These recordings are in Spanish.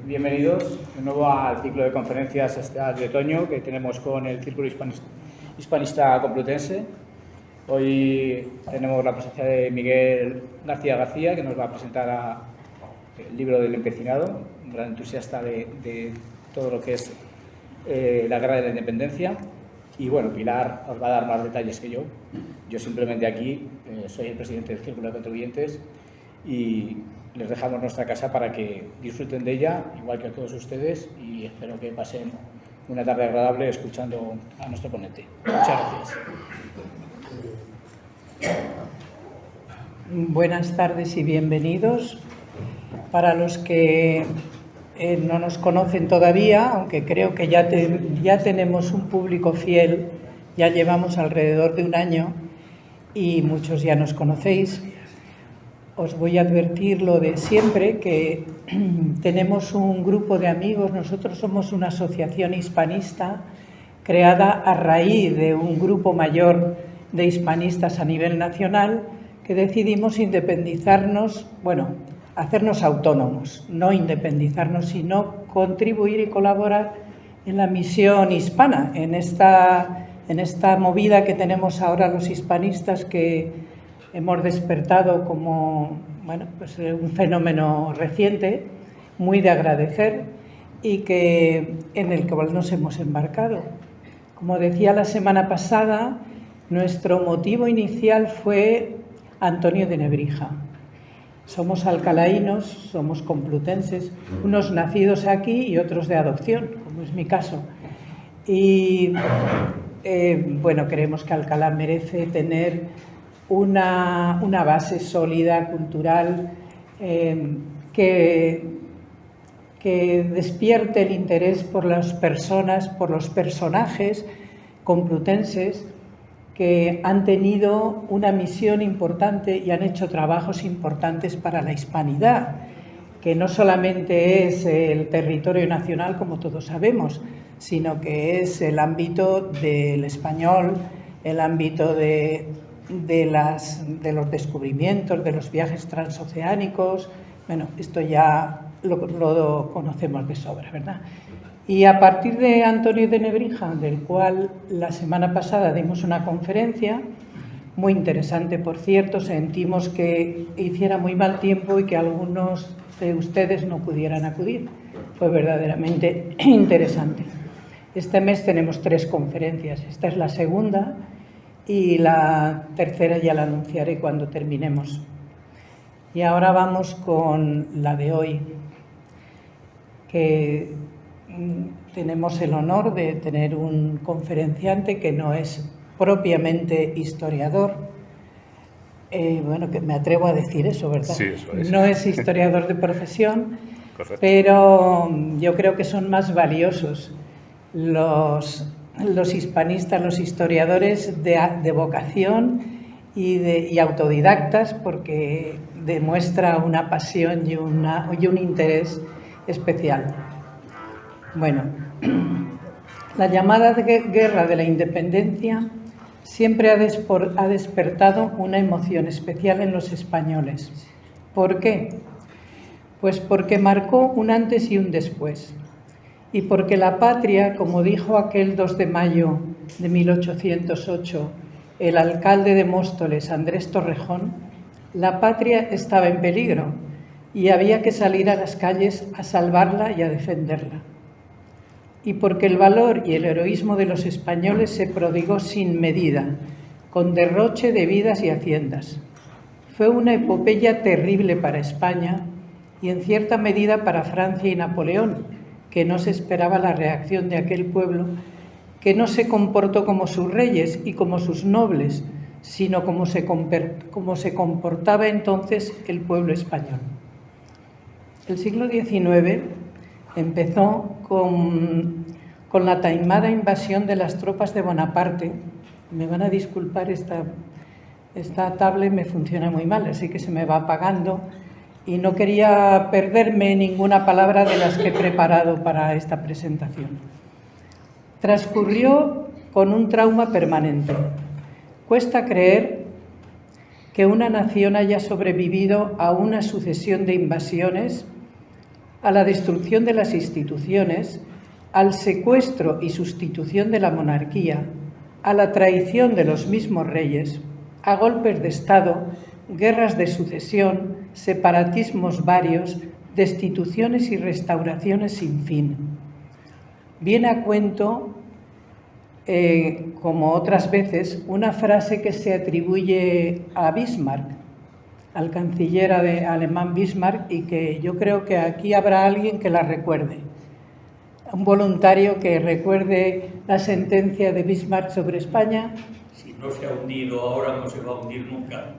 Bienvenidos de nuevo al ciclo de conferencias de otoño que tenemos con el Círculo Hispanista Complutense. Hoy tenemos la presencia de Miguel García García, que nos va a presentar el libro del empecinado, un gran entusiasta de todo lo que es la guerra de la independencia. Y bueno, Pilar os va a dar más detalles que yo. Yo simplemente aquí soy el presidente del Círculo de Contribuyentes y les dejamos nuestra casa para que disfruten de ella, igual que a todos ustedes, y espero que pasen una tarde agradable escuchando a nuestro ponente. Muchas gracias. Buenas tardes y bienvenidos. Para los que no nos conocen todavía, aunque creo que ya tenemos un público fiel, ya llevamos alrededor de un año y muchos ya nos conocéis. Os voy a advertir lo de siempre, que tenemos un grupo de amigos. Nosotros somos una asociación hispanista creada a raíz de un grupo mayor de hispanistas a nivel nacional que decidimos independizarnos, hacernos autónomos, no independizarnos, sino contribuir y colaborar en la misión hispana, en esta movida que tenemos ahora los hispanistas, que hemos despertado como un fenómeno reciente, muy de agradecer, y en el que nos hemos embarcado. Como decía la semana pasada, nuestro motivo inicial fue Antonio de Nebrija. Somos alcalaínos, somos complutenses, unos nacidos aquí y otros de adopción, como es mi caso. Y creemos que Alcalá merece tener una base sólida, cultural, que despierte el interés por las personas, por los personajes complutenses que han tenido una misión importante y han hecho trabajos importantes para la hispanidad, que no solamente es el territorio nacional, como todos sabemos, sino que es el ámbito del español, el ámbito de los descubrimientos, de los viajes transoceánicos. Esto ya lo conocemos de sobra, ¿verdad? Y a partir de Antonio de Nebrija, del cual la semana pasada dimos una conferencia, muy interesante, por cierto, sentimos que hiciera muy mal tiempo y que algunos de ustedes no pudieran acudir. Fue verdaderamente interesante. Este mes tenemos 3 conferencias, esta es la segunda, y la tercera ya la anunciaré cuando terminemos. Y ahora vamos con la de hoy, que tenemos el honor de tener un conferenciante que no es propiamente historiador. Que me atrevo a decir eso, ¿verdad? Sí, eso es. No es historiador de profesión. Correcto. Pero yo creo que son más valiosos los hispanistas, los historiadores de vocación y autodidactas, porque demuestra una pasión y un interés especial. La llamada guerra de la independencia siempre ha despertado una emoción especial en los españoles. ¿Por qué? Pues porque marcó un antes y un después. Y porque la patria, como dijo aquel 2 de mayo de 1808 el alcalde de Móstoles, Andrés Torrejón, la patria estaba en peligro y había que salir a las calles a salvarla y a defenderla. Y porque el valor y el heroísmo de los españoles se prodigó sin medida, con derroche de vidas y haciendas. Fue una epopeya terrible para España y en cierta medida para Francia y Napoleón, que no se esperaba la reacción de aquel pueblo, que no se comportó como sus reyes y como sus nobles, sino como se comportaba entonces el pueblo español. El siglo XIX empezó con la taimada invasión de las tropas de Bonaparte. Me van a disculpar, esta tablet me funciona muy mal, así que se me va apagando. Y no quería perderme ninguna palabra de las que he preparado para esta presentación. Transcurrió con un trauma permanente. Cuesta creer que una nación haya sobrevivido a una sucesión de invasiones a la destrucción de las instituciones, al secuestro y sustitución de la monarquía, a la traición de los mismos reyes, a golpes de Estado, guerras de sucesión, separatismos varios, destituciones y restauraciones sin fin. Viene a cuento, como otras veces, una frase que se atribuye a Bismarck, al canciller alemán Bismarck, y que yo creo que aquí habrá alguien que la recuerde. Un voluntario que recuerde la sentencia de Bismarck sobre España. Si no se ha hundido ahora, no se va a hundir nunca.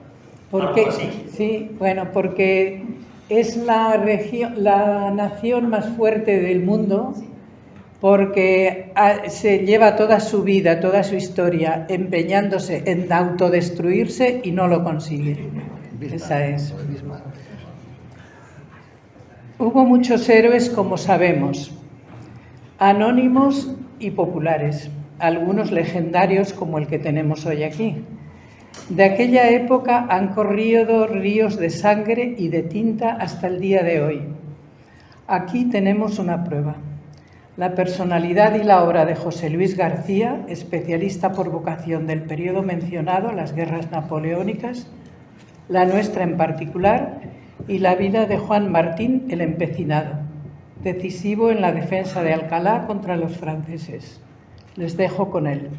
Porque, algo así. sí, bueno, porque es la nación más fuerte del mundo, porque se lleva toda su vida, toda su historia empeñándose en autodestruirse y no lo consigue. Esa es. Hubo muchos héroes, como sabemos, anónimos y populares, algunos legendarios como el que tenemos hoy aquí. De aquella época han corrido ríos de sangre y de tinta hasta el día de hoy. Aquí tenemos una prueba. La personalidad y la obra de José Luis García, especialista por vocación del periodo mencionado, las guerras napoleónicas, la nuestra en particular, y la vida de Juan Martín el Empecinado, decisivo en la defensa de Alcalá contra los franceses. Les dejo con él.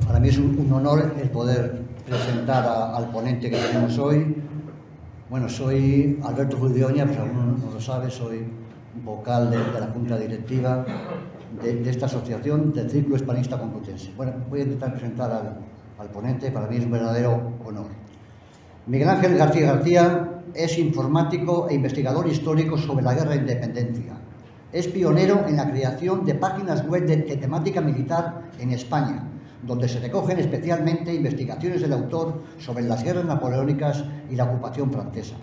Para mí es un honor el poder presentar al ponente que tenemos hoy. Bueno, soy Alberto Ruiz de Oña, pues alguno no lo sabe, soy vocal de la Junta Directiva de esta asociación del Círculo Hispanista Complutense. Bueno, voy a intentar presentar al ponente, para mí es un verdadero honor. Miguel Ángel García García es informático e investigador histórico sobre la Guerra de Independencia. Es pionero en la creación de páginas web de temática militar en España, donde se recogen especialmente investigaciones del autor sobre las guerras napoleónicas y la ocupación francesa.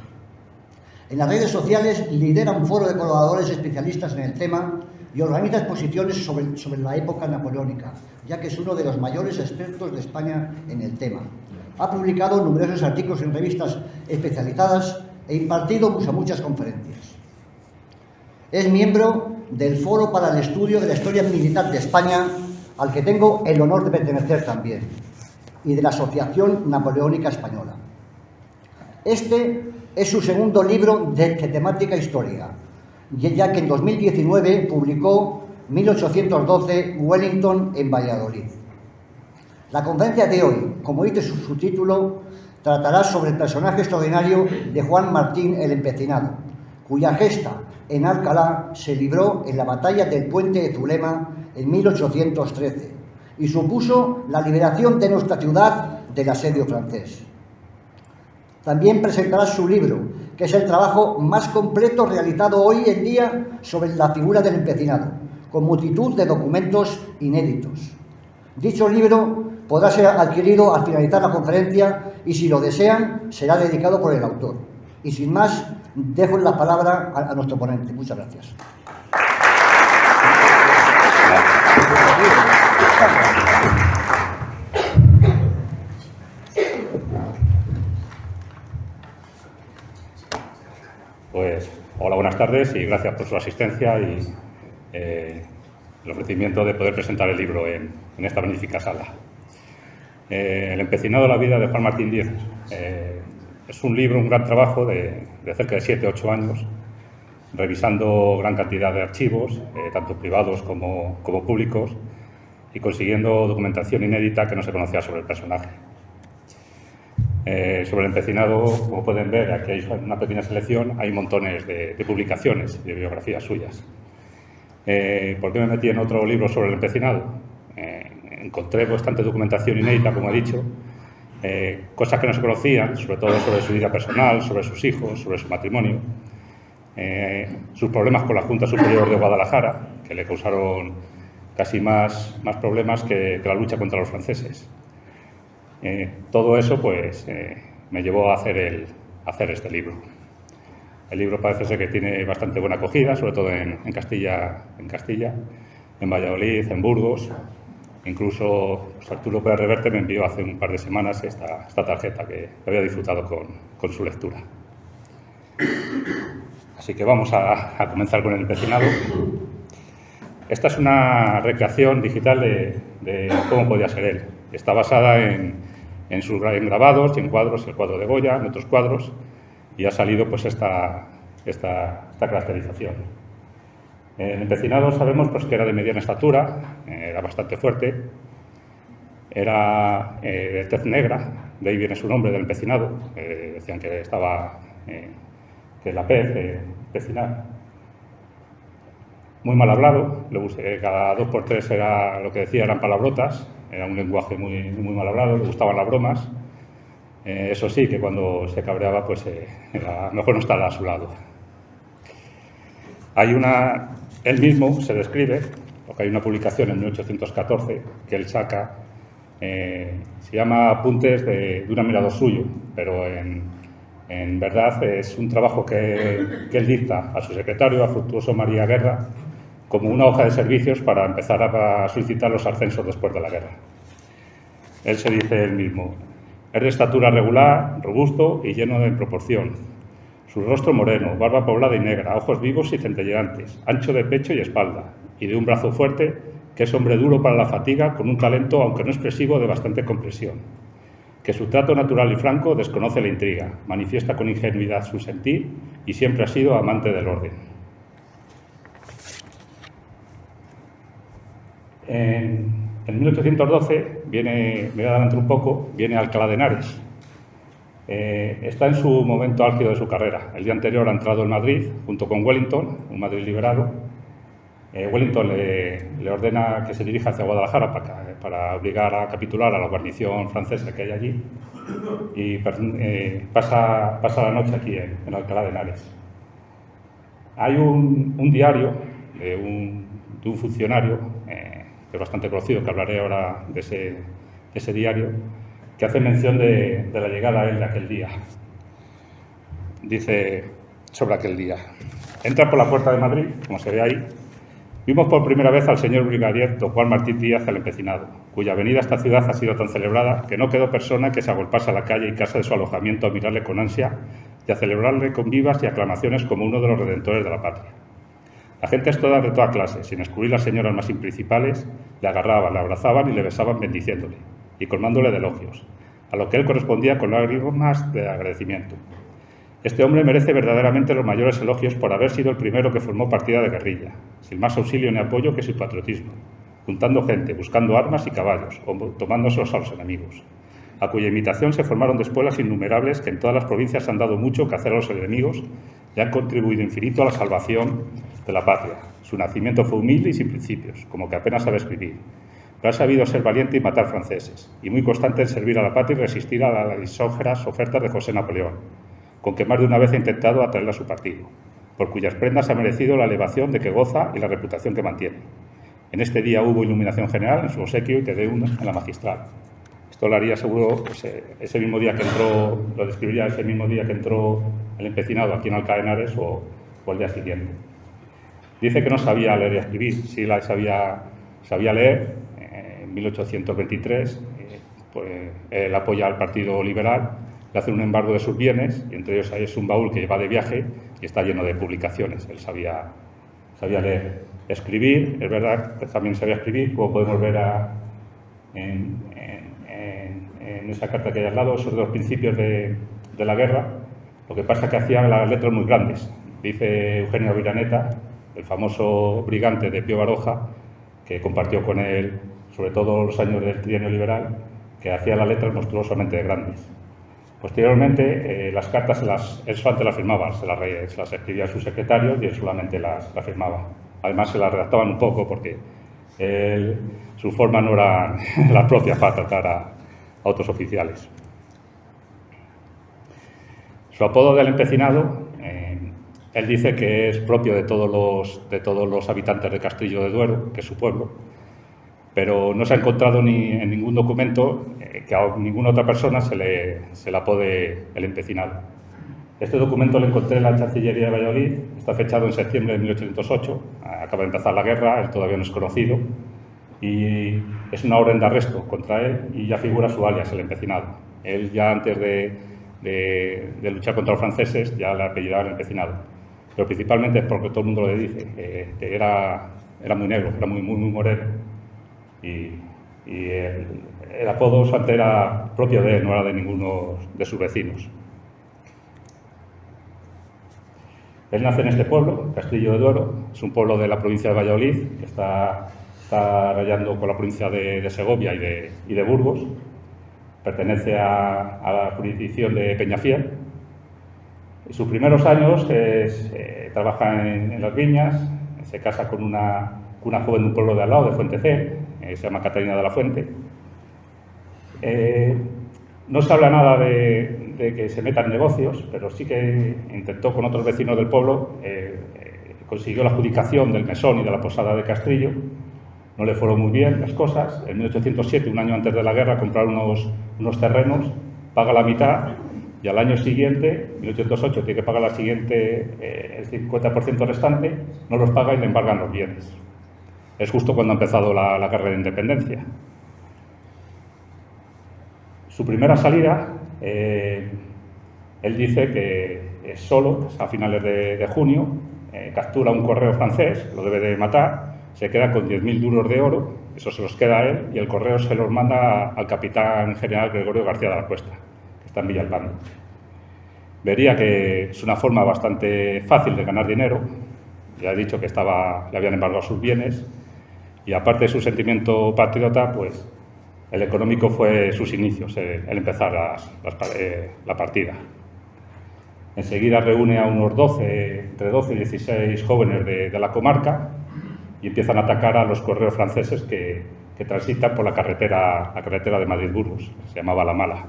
En las redes sociales lidera un foro de colaboradores especialistas en el tema y organiza exposiciones sobre la época napoleónica, ya que es uno de los mayores expertos de España en el tema. Ha publicado numerosos artículos en revistas especializadas e impartido muchas conferencias. Es miembro del Foro para el Estudio de la Historia Militar de España, al que tengo el honor de pertenecer también, y de la Asociación Napoleónica Española. Este es su segundo libro de temática histórica, ya que en 2019 publicó 1812 Wellington en Valladolid. La conferencia de hoy, como dice su título, tratará sobre el personaje extraordinario de Juan Martín el Empecinado, cuya gesta en Alcalá se libró en la batalla del Puente de Zulema en 1813 y supuso la liberación de nuestra ciudad del asedio francés. También presentará su libro, que es el trabajo más completo realizado hoy en día sobre la figura del empecinado, con multitud de documentos inéditos. Dicho libro podrá ser adquirido al finalizar la conferencia y, si lo desean, será dedicado por el autor. Y sin más, dejo la palabra a nuestro ponente. Muchas gracias. Pues, hola, buenas tardes y gracias por su asistencia y el ofrecimiento de poder presentar el libro en esta magnífica sala. El empecinado de la vida de Juan Martín Díez es un libro, un gran trabajo de cerca de 7-8 años, revisando gran cantidad de archivos, tanto privados como públicos, y consiguiendo documentación inédita que no se conocía sobre el personaje. Sobre el empecinado, como pueden ver, aquí hay una pequeña selección, hay montones de publicaciones, de biografías suyas. ¿Por qué me metí en otro libro sobre el empecinado? Encontré bastante documentación inédita, como he dicho, cosas que no se conocían, sobre todo sobre su vida personal, sobre sus hijos, sobre su matrimonio, sus problemas con la Junta Superior de Guadalajara, que le causaron casi más problemas que la lucha contra los franceses. Todo eso pues, me llevó a hacer este libro. El libro parece ser que tiene bastante buena acogida, sobre todo en Castilla, en Valladolid, en Burgos. Incluso pues, Arturo Pérez Reverte me envió hace un par de semanas esta tarjeta que había disfrutado con su lectura. Así que vamos a comenzar con el empecinado. Esta es una recreación digital de cómo podía ser él. Está basada en grabados y en cuadros, el cuadro de Goya, en otros cuadros, y ha salido pues esta caracterización. El empecinado sabemos pues, que era de mediana estatura, era bastante fuerte, era de tez negra, de ahí viene su nombre del empecinado. Decían que estaba, que la pez, empecinar. Muy mal hablado, cada 2 por 3 era lo que decía, eran palabrotas, era un lenguaje muy mal hablado, le gustaban las bromas. Eso sí, que cuando se cabreaba, pues era mejor no estar a su lado. Él mismo se describe, porque hay una publicación en 1814 que él saca, se llama Apuntes de un admirador suyo, pero en verdad es un trabajo que él dicta a su secretario, a Fructuoso María Guerra, como una hoja de servicios para empezar a solicitar los ascensos después de la guerra. Él se dice él mismo: es de estatura regular, robusto y lleno de proporción. Su rostro moreno, barba poblada y negra, ojos vivos y centelleantes, ancho de pecho y espalda, y de un brazo fuerte, que es hombre duro para la fatiga, con un talento, aunque no expresivo, de bastante compresión. Que su trato natural y franco desconoce la intriga, manifiesta con ingenuidad su sentir y siempre ha sido amante del orden. En 1812 viene, me voy a adelantar un poco, viene Alcalá de Henares. Está en su momento álgido de su carrera. El día anterior ha entrado en Madrid, junto con Wellington, un Madrid liberado. Wellington le ordena que se dirija hacia Guadalajara para obligar a capitular a la guarnición francesa que hay allí. Y pasa la noche aquí en Alcalá de Henares. Hay un diario de un funcionario que es bastante conocido, que hablaré ahora de ese diario, que hace mención de la llegada a él de aquel día. Dice sobre aquel día: entra por la puerta de Madrid, como se ve ahí. Vimos por primera vez al señor brigadier don Juan Martín Díaz el Empecinado, cuya venida a esta ciudad ha sido tan celebrada que no quedó persona que se agolpase a la calle y casa de su alojamiento a mirarle con ansia y a celebrarle con vivas y aclamaciones como uno de los redentores de la patria. La gente es toda de toda clase, sin excluir las señoras más principales, le agarraban, le abrazaban y le besaban bendiciéndole y colmándole de elogios, a lo que él correspondía con lágrimas de agradecimiento. Este hombre merece verdaderamente los mayores elogios por haber sido el primero que formó partida de guerrilla, sin más auxilio ni apoyo que su patriotismo, juntando gente, buscando armas y caballos, o tomándoselos a los enemigos, a cuya imitación se formaron después innumerables que en todas las provincias han dado mucho que hacer a los enemigos y han contribuido infinito a la salvación de la patria. Su nacimiento fue humilde y sin principios, como que apenas sabe escribir, pero ha sabido ser valiente y matar franceses, y muy constante en servir a la patria y resistir a las lisonjeras ofertas de José Napoleón, con que más de una vez ha intentado atraerle a su partido, por cuyas prendas ha merecido la elevación de que goza y la reputación que mantiene. En este día hubo iluminación general en su obsequio y te dé una en la magistral. Esto lo haría seguro pues, ese mismo día que entró, lo describiría ese mismo día que entró el empecinado aquí en Alcalá de Henares o el día siguiente. Dice que no sabía leer y escribir, sí sabía leer. En 1823 pues, él apoya al Partido Liberal, le hace un embargo de sus bienes, y entre ellos es un baúl que lleva de viaje y está lleno de publicaciones. Él sabía leer. Escribir, es verdad que también sabía escribir, como podemos ver en esa carta que hay al lado, esos dos principios de la guerra. Lo que pasa es que hacía las letras muy grandes. Dice Eugenio Aviraneta, el famoso brigante de Pío Baroja, que compartió con él sobre todo los años del trienio liberal, que hacía las letras monstruosamente grandes. Posteriormente, las cartas él solamente las firmaba, se las escribía a sus secretarios y él solamente las firmaba. Además, se las redactaban un poco porque su forma no eran las propias para tratar a otros oficiales. Su apodo del Empecinado, él dice que es propio de todos los habitantes de Castillo de Duero, que es su pueblo, pero no se ha encontrado en ningún documento que a ninguna otra persona se le apode el Empecinado. Este documento lo encontré en la Chancillería de Valladolid, está fechado en septiembre de 1808, acaba de empezar la guerra, él todavía no es conocido, y es una orden de arresto contra él y ya figura su alias, el Empecinado. Él ya antes de luchar contra los franceses ya le apellidaban el Empecinado, pero principalmente es porque todo el mundo le dice que era muy negro, era muy moreno y el apodo antes era propio de él, no era de ninguno de sus vecinos. Él nace en este pueblo, Castillo de Duero, es un pueblo de la provincia de Valladolid, que está rayando con la provincia de Segovia y de Burgos. Pertenece a la jurisdicción de Peñafiel. En sus primeros años trabaja en las viñas, se casa con una joven de un pueblo de al lado, de Fuentecé, se llama Catalina de la Fuente. No se habla nada de que se meta en negocios, pero sí que intentó con otros vecinos del pueblo, consiguió la adjudicación del mesón y de la posada de Castrillo. No le fueron muy bien las cosas. En 1807, un año antes de la guerra, compraron unos terrenos, paga la mitad y al año siguiente, 1808, tiene que pagar el 50% restante, no los paga y le embargan los bienes. Es justo cuando ha empezado la guerra de independencia. Su primera salida, él dice que solo, a finales de junio, captura un correo francés, lo debe de matar, se queda con 10.000 duros de oro, eso se los queda a él, y el correo se los manda al capitán general Gregorio García de la Cuesta, que está en Villalpando. Vería que es una forma bastante fácil de ganar dinero, ya he dicho que le habían embargado sus bienes, y aparte de su sentimiento patriota, pues el económico fue sus inicios, el empezar la partida. Enseguida reúne a unos entre 12 y 16 jóvenes de la comarca y empiezan a atacar a los correos franceses que transitan por la carretera de Madrid-Burgos, se llamaba La Mala.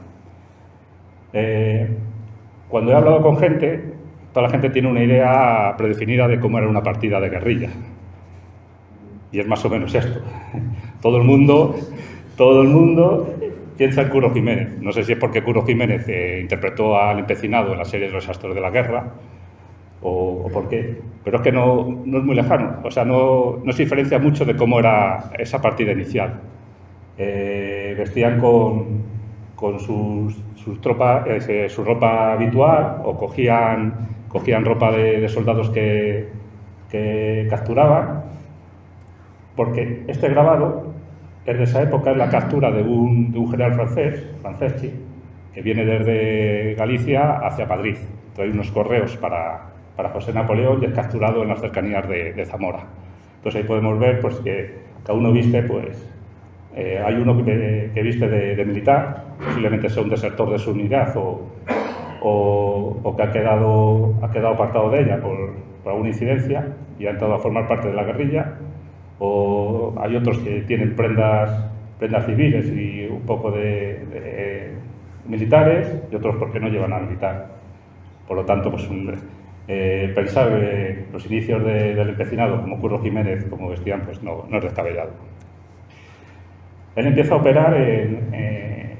Cuando he hablado con gente, toda la gente tiene una idea predefinida de cómo era una partida de guerrilla. Y es más o menos esto. Todo el mundo piensa en Curro Jiménez. No sé si es porque Curro Jiménez interpretó al Empecinado en la serie de los astros de la guerra o por qué, pero es que no es muy lejano, o sea, no se diferencia mucho de cómo era esa partida inicial. Vestían con su ropa habitual o cogían ropa de soldados que capturaban, porque este grabado es de esa época, es la captura de un general Franceschi, que viene desde Galicia hacia Madrid. Trae unos correos para José Napoleón y es capturado en las cercanías de Zamora. Entonces ahí podemos ver pues, que cada uno viste, pues, hay uno que viste de militar, posiblemente sea un desertor de su unidad o que ha quedado apartado de ella por alguna incidencia y ha entrado a formar parte de la guerrilla. O hay otros que tienen prendas civiles y un poco de militares y otros porque no llevan a militar. Por lo tanto, pues pensar los inicios del empecinado como Curro Jiménez, como vestían, pues no es descabellado. Él empieza a operar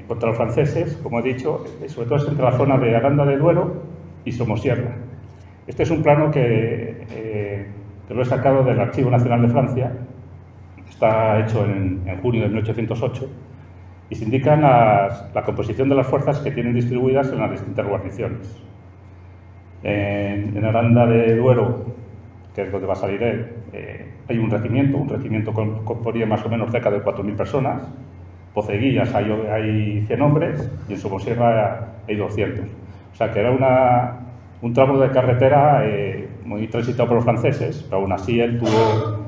contra los franceses, como he dicho, sobre todo entre la zona de Aranda de Duero y Somosierra. Este es un plano que lo he sacado del Archivo Nacional de Francia. Está hecho en junio de 1808 y se indican la composición de las fuerzas que tienen distribuidas en las distintas guarniciones. En Aranda de Duero, que es donde va a salir él, hay un regimiento componía más o menos cerca de 4.000 personas. Poceguillas hay 100 hombres y en Somosierra hay 200. O sea que era un tramo de carretera muy transitado por los franceses, pero aún así él tuvo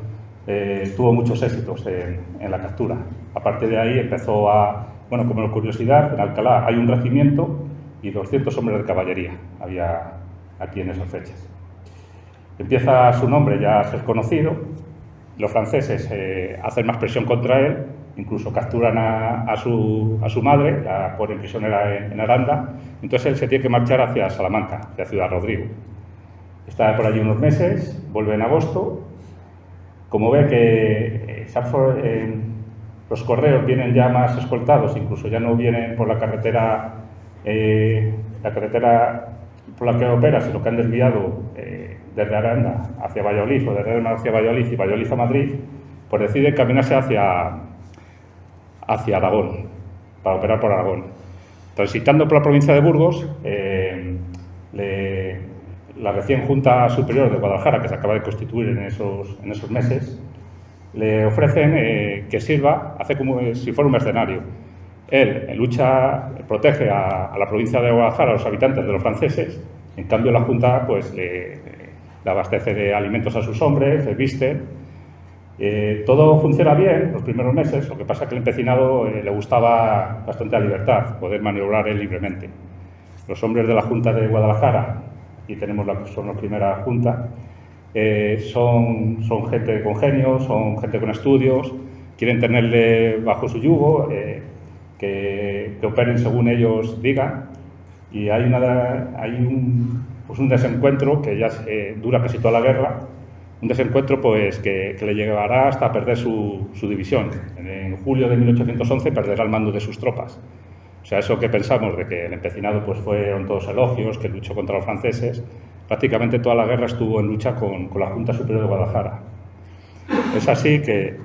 muchos éxitos en la captura. A partir de ahí empezó como curiosidad, en Alcalá hay un regimiento y 200 hombres de caballería había aquí en esas fechas. Empieza su nombre ya a ser conocido, los franceses hacen más presión contra él, incluso capturan a su madre, la ponen prisionera en Aranda, entonces él se tiene que marchar hacia Salamanca, hacia Ciudad Rodrigo. Está por allí unos meses, vuelve en agosto. Como ve que los correos vienen ya más escoltados, incluso ya no vienen por la carretera por la que opera, sino que han desviado desde Aranda hacia Valladolid o desde Aranda hacia Valladolid y Valladolid a Madrid, pues decide encaminarse hacia Aragón, para operar por Aragón. Transitando por la provincia de Burgos, la recién Junta Superior de Guadalajara, que se acaba de constituir en esos meses, le ofrecen que sirva, hace como si fuera un mercenario. Él lucha, protege a la provincia de Guadalajara, a los habitantes de los franceses. En cambio, la Junta pues, le abastece de alimentos a sus hombres, le viste. Todo funciona bien los primeros meses, lo que pasa es que al empecinado le gustaba bastante la libertad, poder maniobrar él libremente. Los hombres de la Junta de Guadalajara, y son la primera Junta, son gente con genio, son gente con estudios, quieren tenerle bajo su yugo, que operen según ellos digan, y hay un desencuentro que ya dura casi toda la guerra, un desencuentro pues, que le llevará hasta perder su división. En julio de 1811 perderá el mando de sus tropas. O sea, eso que pensamos de que el empecinado pues, fueron todos elogios, que luchó contra los franceses, prácticamente toda la guerra estuvo en lucha con la Junta Superior de Guadalajara. Es así que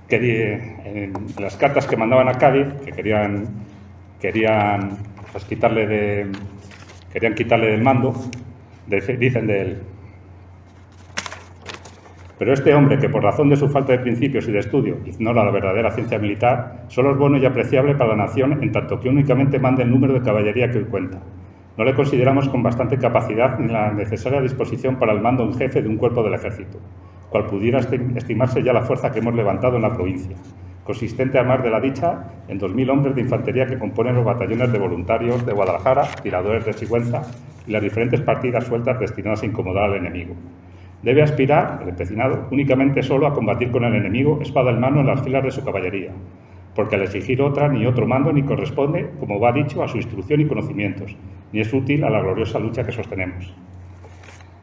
en las cartas que mandaban a Cádiz, que querían pues, quitarle del mando, dicen de él: pero este hombre, que por razón de su falta de principios y de estudio ignora la verdadera ciencia militar, solo es bueno y apreciable para la nación en tanto que únicamente mande el número de caballería que hoy cuenta. No le consideramos con bastante capacidad ni la necesaria disposición para el mando en jefe de un cuerpo del ejército, cual pudiera estimarse ya la fuerza que hemos levantado en la provincia, consistente a más de la dicha en 2.000 hombres de infantería que componen los batallones de voluntarios de Guadalajara, tiradores de Sigüenza y las diferentes partidas sueltas destinadas a incomodar al enemigo. Debe aspirar, el empecinado, únicamente solo a combatir con el enemigo espada en mano en las filas de su caballería, porque al exigir otra ni otro mando ni corresponde, como va dicho, a su instrucción y conocimientos, ni es útil a la gloriosa lucha que sostenemos.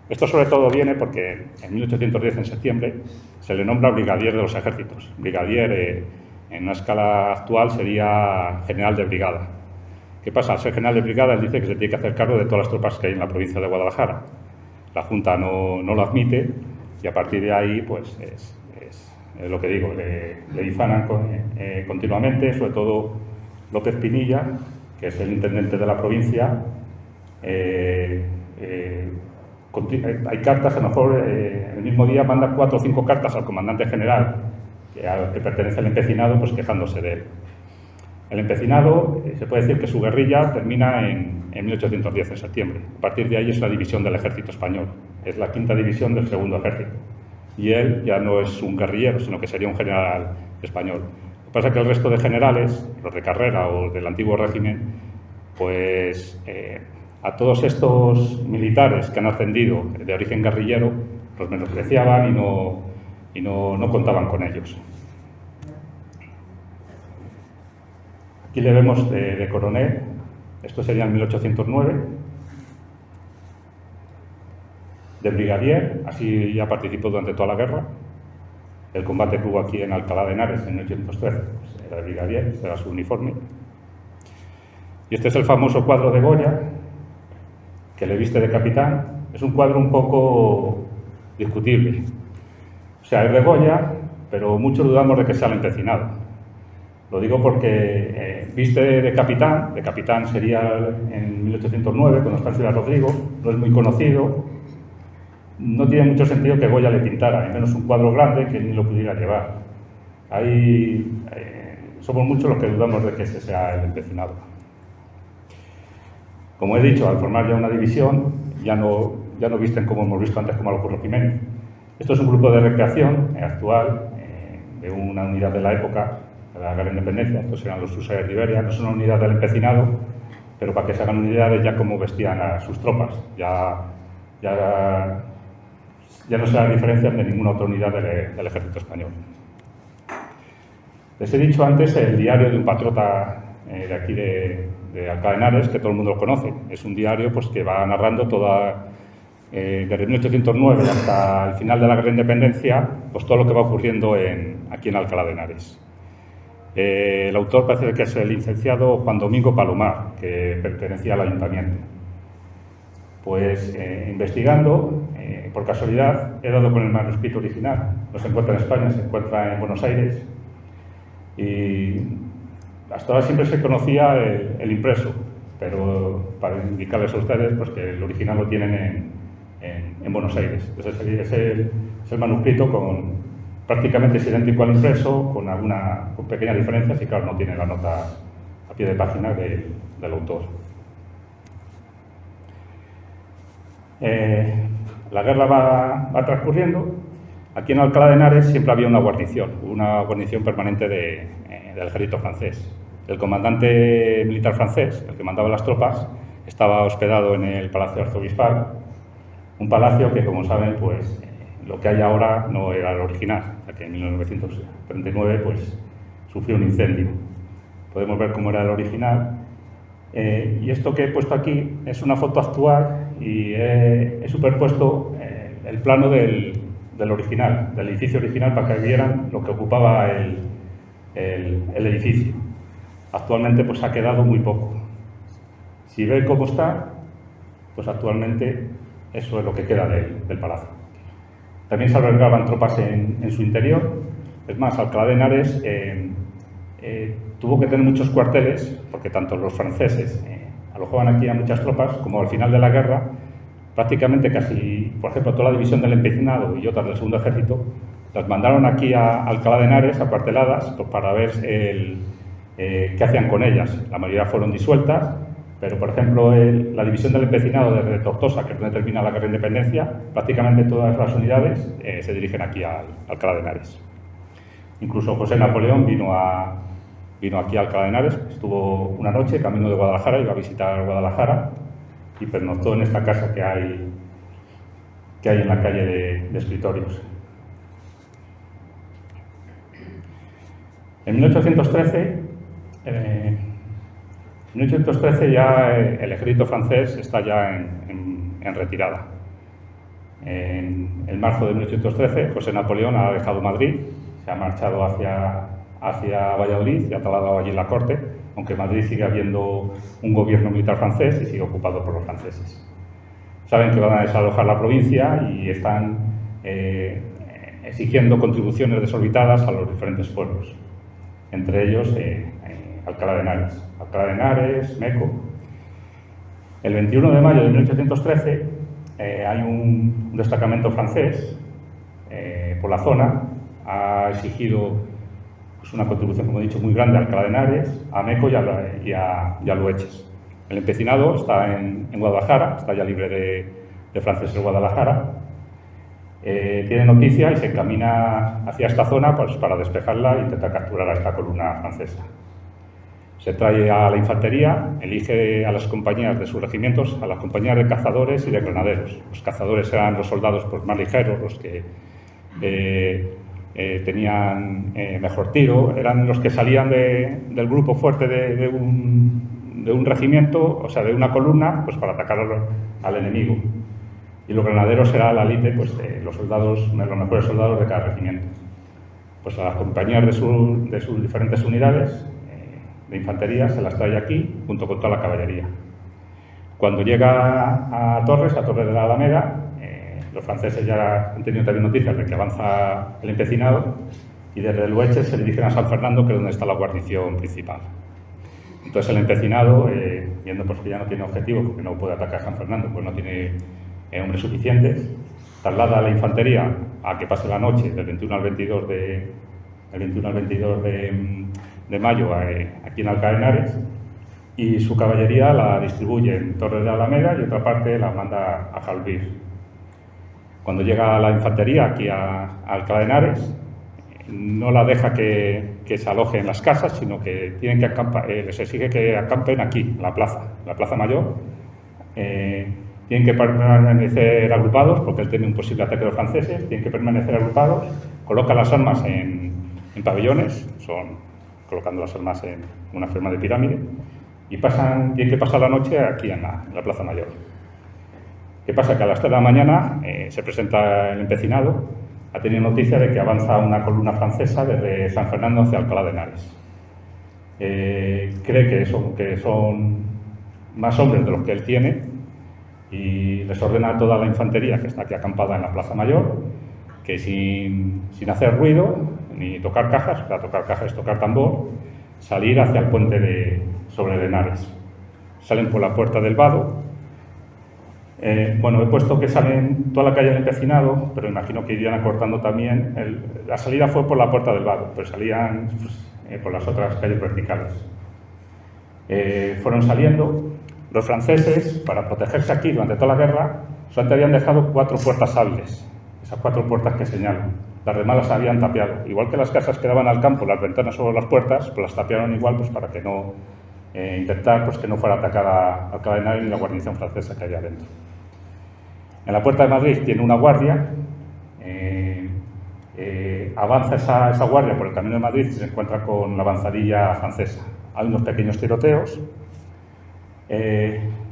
Esto sobre todo viene porque en 1810, en septiembre, se le nombra brigadier de los ejércitos. Brigadier, en una escala actual, sería general de brigada. ¿Qué pasa? Al ser general de brigada, él dice que se tiene que hacer cargo de todas las tropas que hay en la provincia de Guadalajara. La Junta no lo admite y a partir de ahí, pues, es lo que digo, le difanan continuamente, sobre todo López Pinilla, que es el intendente de la provincia. Hay cartas, a lo mejor el mismo día manda 4 o 5 cartas al comandante general, al que pertenece el empecinado, pues quejándose de él. El empecinado, se puede decir que su guerrilla termina en 1810, en septiembre. A partir de ahí es la división del ejército español, es la 5ª división del 2º ejército. Y él ya no es un guerrillero, sino que sería un general español. Lo que pasa es que el resto de generales, los de carrera o del antiguo régimen, pues a todos estos militares que han ascendido de origen guerrillero, los menospreciaban y no contaban con ellos. Aquí le vemos de coronel, esto sería en 1809, de brigadier, así ya participó durante toda la guerra. El combate que hubo aquí en Alcalá de Henares en 1813, pues era de brigadier, era su uniforme. Y este es el famoso cuadro de Goya, que le viste de capitán. Es un cuadro un poco discutible. O sea, es de Goya, pero muchos dudamos de que sea el empecinado. Lo digo porque viste de capitán sería en 1809, cuando está en Ciudad Rodrigo, no es muy conocido, no tiene mucho sentido que Goya le pintara, y menos un cuadro grande que ni lo pudiera llevar. Somos muchos los que dudamos de que ese sea el empecinado. Como he dicho, al formar ya una división, ya no visten como hemos visto antes, como a los Curro Jiménez. Esto es un grupo de recreación actual, de una unidad de la época, de la Guerra de Independencia. Estos eran los Húsares de Iberia, no son una unidad del empecinado, pero para que se hagan unidades ya como vestían a sus tropas. Ya no se dan diferencias de ninguna otra unidad del ejército español. Les he dicho antes el diario de un patriota de aquí de Alcalá de Henares, que todo el mundo lo conoce. Es un diario pues, que va narrando desde 1809 hasta el final de la Guerra de Independencia, pues todo lo que va ocurriendo aquí en Alcalá de Henares. El autor parece que es el licenciado Juan Domingo Palomar, que pertenecía al ayuntamiento. Pues investigando, por casualidad, he dado con el manuscrito original. No se encuentra en España, se encuentra en Buenos Aires. Y hasta ahora siempre se conocía el impreso, pero para indicarles a ustedes pues, que el original lo tienen en Buenos Aires. Entonces, es el manuscrito prácticamente es idéntico al impreso, con pequeñas diferencias y, claro, no tiene la nota a pie de página del autor. La guerra va transcurriendo. Aquí en Alcalá de Henares siempre había una guarnición permanente del ejército francés. El comandante militar francés, el que mandaba las tropas, estaba hospedado en el Palacio Arzobispal, un palacio que, como saben, pues lo que hay ahora no era el original, ya que en 1939 pues, sufrió un incendio. Podemos ver cómo era el original. Y esto que he puesto aquí es una foto actual y he superpuesto el plano del original, del edificio original, para que vieran lo que ocupaba el edificio. Actualmente pues ha quedado muy poco. Si ve cómo está, pues actualmente eso es lo que queda del palacio. También se albergaban tropas en su interior. Es más, Alcalá de Henares tuvo que tener muchos cuarteles, porque tanto los franceses alojaban aquí a muchas tropas, como al final de la guerra, prácticamente casi, por ejemplo, toda la división del Empecinado y otras del Segundo Ejército, las mandaron aquí a Alcalá de Henares, acuarteladas, pues, para ver qué hacían con ellas. La mayoría fueron disueltas, pero, por ejemplo, la división del Empecinado desde Tortosa, que es donde termina la guerra de independencia, prácticamente todas las unidades se dirigen aquí a Alcalá de Henares. Incluso José Napoleón vino aquí a Alcalá de Henares, estuvo una noche camino de Guadalajara, iba a visitar Guadalajara y pernoctó en esta casa que hay en la calle de Escritorios. En 1813 ya el ejército francés está ya en retirada. En marzo de 1813 José Napoleón ha dejado Madrid, se ha marchado hacia Valladolid y ha trasladado allí la corte, aunque en Madrid sigue habiendo un gobierno militar francés y sigue ocupado por los franceses. Saben que van a desalojar la provincia y están exigiendo contribuciones desorbitadas a los diferentes pueblos, entre ellos Alcalá de Henares, Meco. El 21 de mayo de 1813 hay un destacamento francés por la zona, ha exigido pues, una contribución, como he dicho, muy grande a Alcalá de Henares, a Meco y a Lueches. El empecinado está en Guadalajara, está ya libre de franceses en Guadalajara. Tiene noticia y se encamina hacia esta zona pues, para despejarla e intentar capturar a esta columna francesa. Se trae a la infantería, elige a las compañías de sus regimientos, a las compañías de cazadores y de granaderos. Los cazadores eran los soldados pues, más ligeros, los que tenían mejor tiro, eran los que salían del grupo fuerte de un regimiento, o sea, de una columna, pues para atacar al enemigo. Y los granaderos eran la élite, pues los mejores soldados de cada regimiento. Pues a las compañías de sus diferentes unidades de infantería se las trae aquí, junto con toda la caballería. Cuando llega a Torres de la Alameda, los franceses ya han tenido también noticias de que avanza el empecinado y desde Lueches se dirigen a San Fernando, que es donde está la guarnición principal. Entonces el empecinado, viendo pues, que ya no tiene objetivo, porque no puede atacar a San Fernando, pues no tiene hombres suficientes, traslada a la infantería a que pase la noche del 21 al 22 de mayo aquí en Alcalá de Henares, y su caballería la distribuye en Torres de la Alameda y otra parte la manda a Jalbir. Cuando llega la infantería aquí a Alcalá de Henares, no la deja que se aloje en las casas, sino que tienen que acampar, les exige que acampen aquí, en la plaza mayor. Tienen que permanecer agrupados, porque él teme un posible ataque de los franceses, tienen que permanecer agrupados, colocan las armas en pabellones, colocando las armas en una forma de pirámide, y tienen que pasar la noche aquí en la Plaza Mayor. ¿Qué pasa? Que a las 3 de la mañana se presenta el empecinado, ha tenido noticia de que avanza una columna francesa desde San Fernando hacia Alcalá de Henares. Cree que son más hombres de los que él tiene y les ordena a toda la infantería que está aquí acampada en la Plaza Mayor que sin hacer ruido ni tocar cajas, para tocar cajas es tocar tambor, salir hacia el puente sobre el Henares. Salen por la puerta del vado. Bueno, he puesto que salen toda la calle del empecinado, pero imagino que irían acortando también. La salida fue por la puerta del vado, pero salían por las otras calles verticales. Fueron saliendo. Los franceses, para protegerse aquí durante toda la guerra, solamente habían dejado 4 puertas hábiles, esas 4 puertas que señalo. Las demás las habían tapiado. Igual que las casas que daban al campo, las ventanas sobre las puertas, pues las tapiaron igual pues para que no intentar pues, que no fuera atacada Alcalá de Henares ni la guarnición francesa que había dentro. En la puerta de Madrid tiene una guardia, avanza esa guardia por el camino de Madrid y se encuentra con la avanzadilla francesa. Hay unos pequeños tiroteos.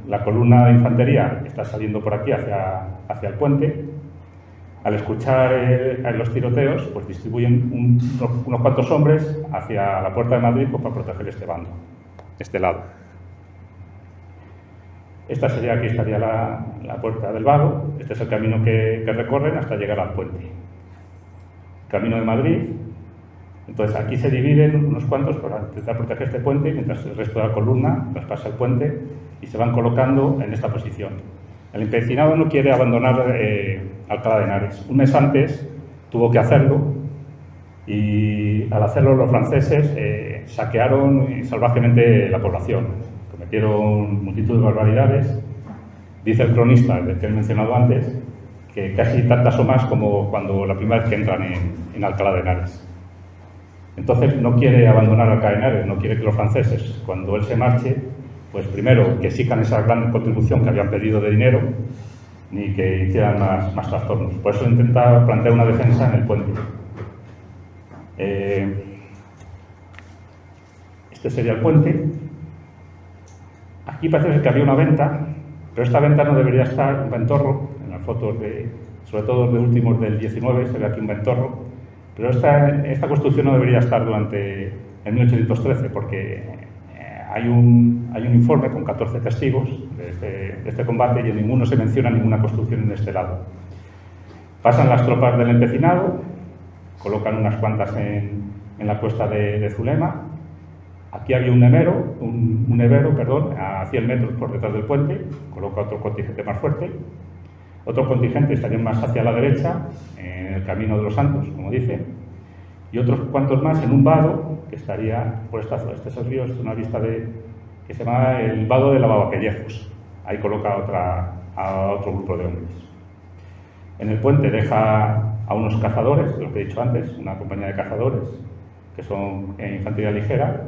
La columna de infantería está saliendo por aquí hacia el puente. Al escuchar los tiroteos, pues distribuyen unos cuantos hombres hacia la puerta de Madrid pues, para proteger este bando, este lado. Aquí estaría la puerta del vado. Este es el camino que recorren hasta llegar al puente. Camino de Madrid. Entonces aquí se dividen unos cuantos para intentar proteger este puente, mientras el resto de la columna traspasa el puente y se van colocando en esta posición. El empecinado no quiere abandonar Alcalá de Henares. Un mes antes tuvo que hacerlo y al hacerlo los franceses saquearon salvajemente la población. Cometieron multitud de barbaridades. Dice el cronista, del que he mencionado antes, que casi tantas o más como cuando la primera vez que entran en Alcalá de Henares. Entonces no quiere abandonar Alcalá de Henares, no quiere que los franceses, cuando él se marche, pues primero que exijan esa gran contribución que habían pedido de dinero, ni que hicieran más trastornos. Por eso intenta plantear una defensa en el puente. Este sería el puente. Aquí parece que había una venta, pero esta venta no debería estar un ventorro. En las fotos, sobre todo de últimos del 19, se ve aquí un ventorro. Pero esta construcción no debería estar durante el 1813, porque hay un informe con 14 testigos de este combate y en ninguno se menciona ninguna construcción en este lado. Pasan las tropas del empecinado, colocan unas cuantas en la cuesta de Zulema. Aquí había un nevero, a 100 metros por detrás del puente, coloca otro contingente más fuerte. Otro contingente estaría más hacia la derecha, en el Camino de los Santos, como dice, y otros cuantos más en un vado que estaría por esta zona. Este es el río, es una vista que se llama el vado de Lavavapellejos. Ahí coloca a otro grupo de hombres. En el puente deja a unos cazadores, lo que he dicho antes, una compañía de cazadores, que son infantería ligera,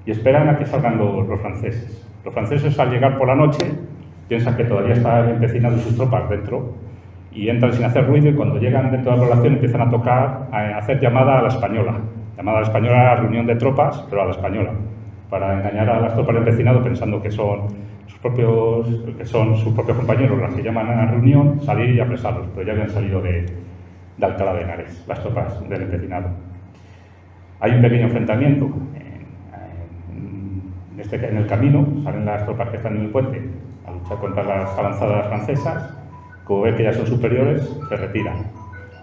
y esperan a que salgan los franceses. Los franceses, al llegar por la noche, piensan que todavía está el empecinado y sus tropas dentro y entran sin hacer ruido, y cuando llegan dentro de la población empiezan a hacer llamada a la española. Llamada a la española a la reunión de tropas, pero a la española, para engañar a las tropas del empecinado pensando que son sus propios compañeros las que llaman a la reunión, salir y apresarlos, pero ya habían salido de Alcalá de Henares, las tropas del empecinado. Hay un pequeño enfrentamiento. En el camino salen las tropas que están en el puente a luchar contra las avanzadas francesas. Como ven que ya son superiores, se retiran.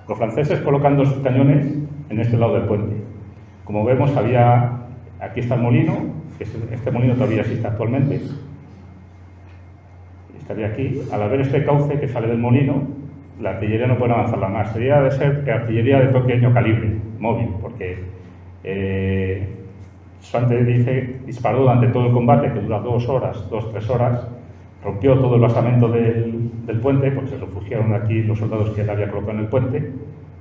Los franceses colocan 2 cañones en este lado del puente. Como vemos, aquí está el molino, que este molino todavía existe actualmente. Estaría aquí. Al haber este cauce que sale del molino, la artillería no puede avanzarla más. Sería de ser artillería de pequeño calibre, móvil, porque Suante dice, disparó durante todo el combate, que dura 2 horas, 2-3 horas, rompió todo el basamento del puente, porque se refugiaron aquí los soldados que él había colocado en el puente,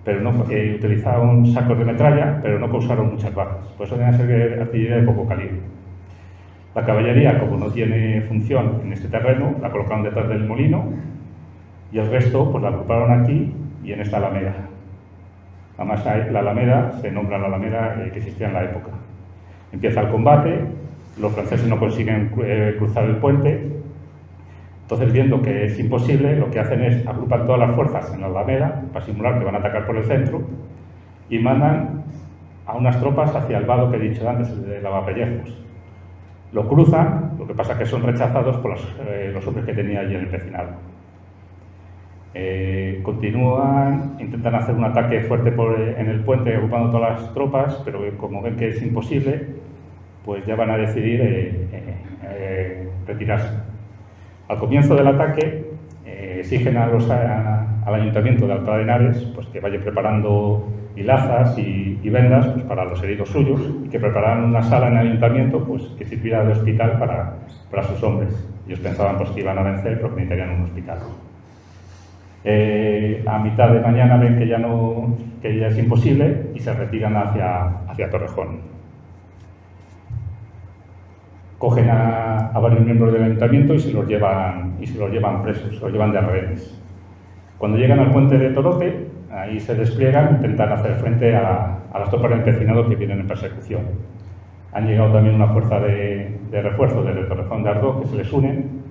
pero no utilizaron sacos de metralla, pero no causaron muchas bajas. Por eso debe ser artillería de poco calibre. La caballería, como no tiene función en este terreno, la colocaron detrás del molino y el resto pues la agruparon aquí y en esta alameda. Además, la alameda se nombra la alameda que existía en la época. Empieza el combate, los franceses no consiguen cruzar el puente. Entonces, viendo que es imposible, lo que hacen es agrupar todas las fuerzas en la alameda para simular que van a atacar por el centro y mandan a unas tropas hacia el vado que he dicho antes, el de Lavapellejos. lo cruzan, lo que pasa es que son rechazados por los hombres que tenía allí el empecinado. Continúan, intentan hacer un ataque fuerte en el puente ocupando todas las tropas, pero como ven que es imposible, pues ya van a decidir retirarse. Al comienzo del ataque exigen al Ayuntamiento de Alcalá de Henares pues, que vaya preparando hilazas y vendas pues, para los heridos suyos y que prepararan una sala en el Ayuntamiento pues, que sirviera de hospital para sus hombres. Ellos pensaban pues, que iban a vencer, pero que necesitarían un hospital. A mitad de mañana ven que ya es imposible y se retiran hacia Torrejón. Cogen a varios miembros del ayuntamiento y se los llevan presos, se los llevan de rehenes. Cuando llegan al puente de Torote, ahí se despliegan, intentan hacer frente a las tropas del empecinado que vienen en persecución. Han llegado también una fuerza de refuerzo desde Torrejón de Ardoz que se les unen.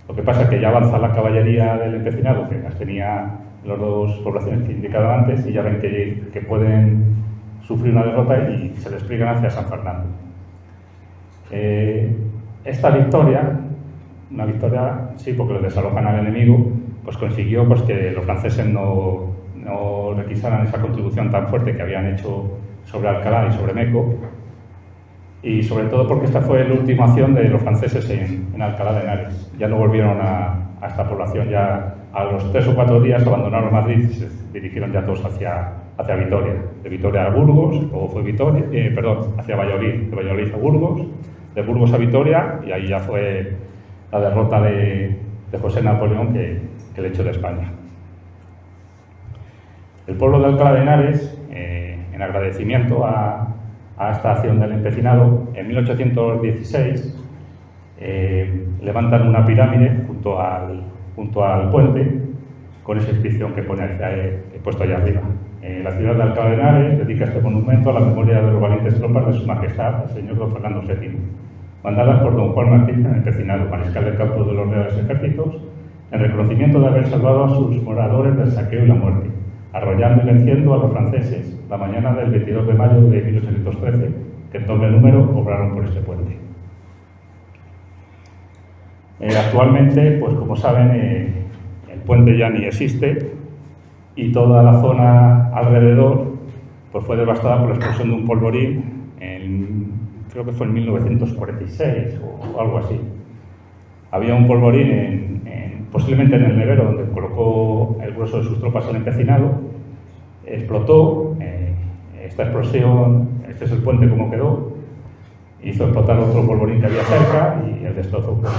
Lo que pasa es que ya avanza la caballería del empecinado, que las tenía las dos poblaciones que indicaba antes, y ya ven que pueden sufrir una derrota y se despliegan hacia San Fernando. Esta victoria, una victoria, sí, porque lo desalojan al enemigo, pues consiguió pues, que los franceses no requisaran esa contribución tan fuerte que habían hecho sobre Alcalá y sobre Meco, y sobre todo porque esta fue la última acción de los franceses en Alcalá de Henares. Ya no volvieron a esta población, ya a los 3 o 4 días abandonaron Madrid y se dirigieron ya todos hacia Vitoria. De Vitoria a Burgos, luego fue hacia Valladolid, de Valladolid a Burgos, de Burgos a Vitoria, y ahí ya fue la derrota de José Napoleón que le echó de España. El pueblo de Alcalá de Henares, en agradecimiento a esta acción del empecinado, en 1816 levantan una pirámide junto al puente con esa inscripción que pone puesto allá arriba. La ciudad de Alcalá de Henares dedica este monumento a la memoria de los valientes tropas de su majestad, el señor don Fernando VII, mandadas por don Juan Martín en empecinado, mariscal del campo de los Reales Ejércitos, en reconocimiento de haber salvado a sus moradores del saqueo y la muerte, arrollando y venciendo a los franceses la mañana del 22 de mayo de 1813, que en doble número obraron por este puente. Actualmente, pues como saben, el puente ya ni existe y toda la zona alrededor pues fue devastada por la explosión de un polvorín, creo que fue en 1946 o algo así. Había un polvorín posiblemente en el nevero donde colocó el grueso de sus tropas el empecinado, explotó, esta explosión, este es el puente como quedó, hizo explotar otro polvorín que había cerca y el destrozo pues,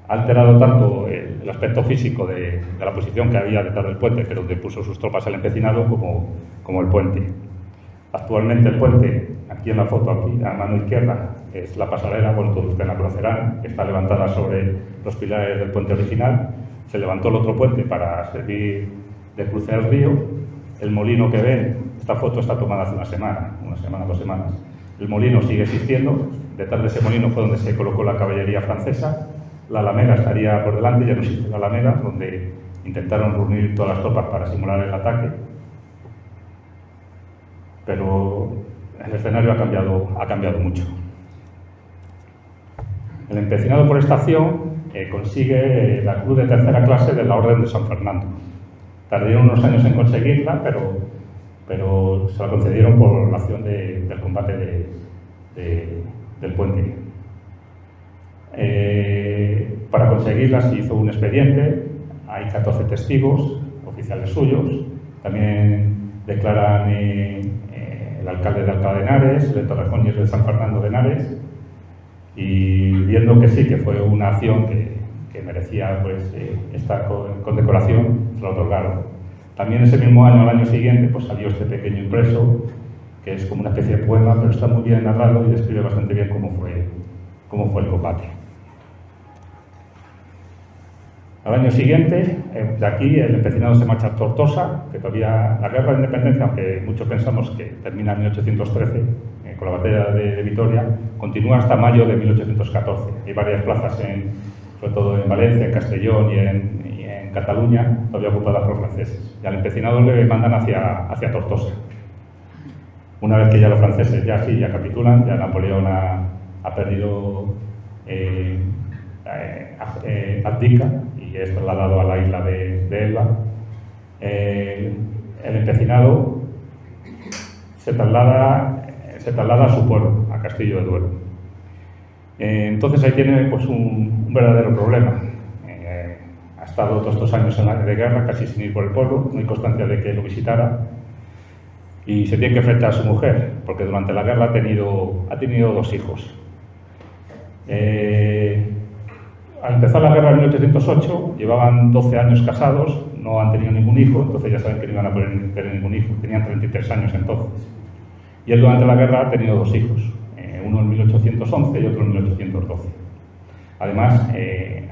ha alterado tanto el aspecto físico de la posición que había detrás del puente, que es donde puso sus tropas el empecinado, como el puente. Actualmente el puente, aquí en la foto, aquí a mano izquierda, es la pasarela, bueno, todos ustedes la conocerán, que está levantada sobre los pilares del puente original. Se levantó el otro puente para servir de cruce al río. El molino que ven, esta foto está tomada hace una semana, 2 semanas. El molino sigue existiendo, detrás de ese molino fue donde se colocó la caballería francesa. La alameda estaría por delante, ya no existe la alameda, donde intentaron reunir todas las tropas para simular el ataque. Pero el escenario ha cambiado mucho. El empecinado por esta acción consigue la cruz de 3ª clase de la Orden de San Fernando. Tardaron unos años en conseguirla, pero se la concedieron por la acción del combate del puente. Para conseguirla se hizo un expediente, hay 14 testigos oficiales suyos, también declaran el alcalde de Alcalá de Henares, el de Torrejón y el de San Fernando de Henares, y viendo que sí, que fue una acción que merecía pues, esta condecoración, se lo otorgaron. También ese mismo año, al año siguiente, pues salió este pequeño impreso, que es como una especie de poema, pero está muy bien narrado y describe bastante bien cómo fue el combate. Al año siguiente, de aquí, el empecinado se marcha a Tortosa, que todavía la guerra de independencia, aunque muchos pensamos que termina en 1813, con la batalla de Vitoria, continúa hasta mayo de 1814. Hay varias plazas, sobre todo en Valencia, en Castellón y en Cataluña, todavía ocupadas por franceses. Y al empecinado le mandan hacia Tortosa. Una vez que ya los franceses ya capitulan, ya Napoleón ha ha perdido, abdica y es trasladado a la isla de Elba. El empecinado se traslada a su pueblo, a Castillo de Duero. Entonces ahí tiene pues, un verdadero problema. Ha estado todos estos años de guerra, casi sin ir por el pueblo, no hay constancia de que lo visitara, y se tiene que enfrentar a su mujer, porque durante la guerra ha tenido 2 hijos. Al empezar la guerra en 1808, llevaban 12 años casados, no han tenido ningún hijo, entonces ya saben que no iban a poder tener ningún hijo, tenían 33 años entonces. Y él durante la guerra ha tenido 2 hijos, uno en 1811 y otro en 1812. Además,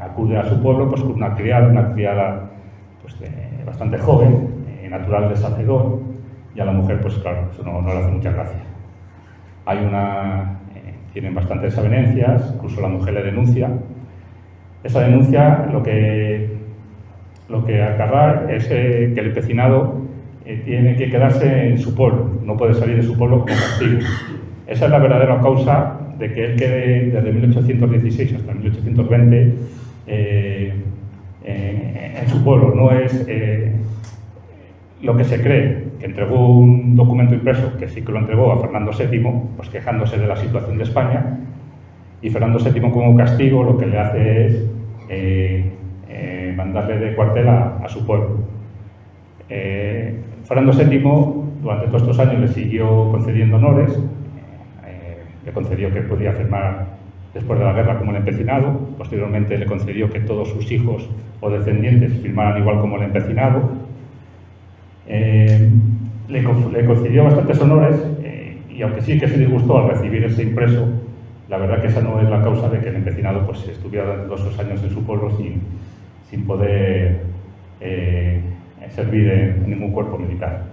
acude a su pueblo pues, con una criada pues, bastante joven, natural de Sacedón, y a la mujer, pues claro, eso no le hace mucha gracia. Tienen bastantes desavenencias, incluso la mujer le denuncia. Esa denuncia lo que acarrea es que el empecinado tiene que quedarse en su pueblo, no puede salir de su pueblo como castigo. Esa es la verdadera causa de que él quede desde 1816 hasta 1820 en su pueblo. No es lo que se cree, que entregó un documento impreso, que sí que lo entregó a Fernando VII, pues quejándose de la situación de España, y Fernando VII como castigo lo que le hace es mandarle de cuartel a su pueblo. Fernando VII durante todos estos años le siguió concediendo honores, le concedió que podía firmar después de la guerra como el empecinado, posteriormente le concedió que todos sus hijos o descendientes firmaran igual como el empecinado, le concedió bastantes honores y aunque sí que se disgustó al recibir ese impreso, la verdad que esa no es la causa de que el empecinado pues, estuviera durante todos esos años en su pueblo sin poder servir en ningún cuerpo militar.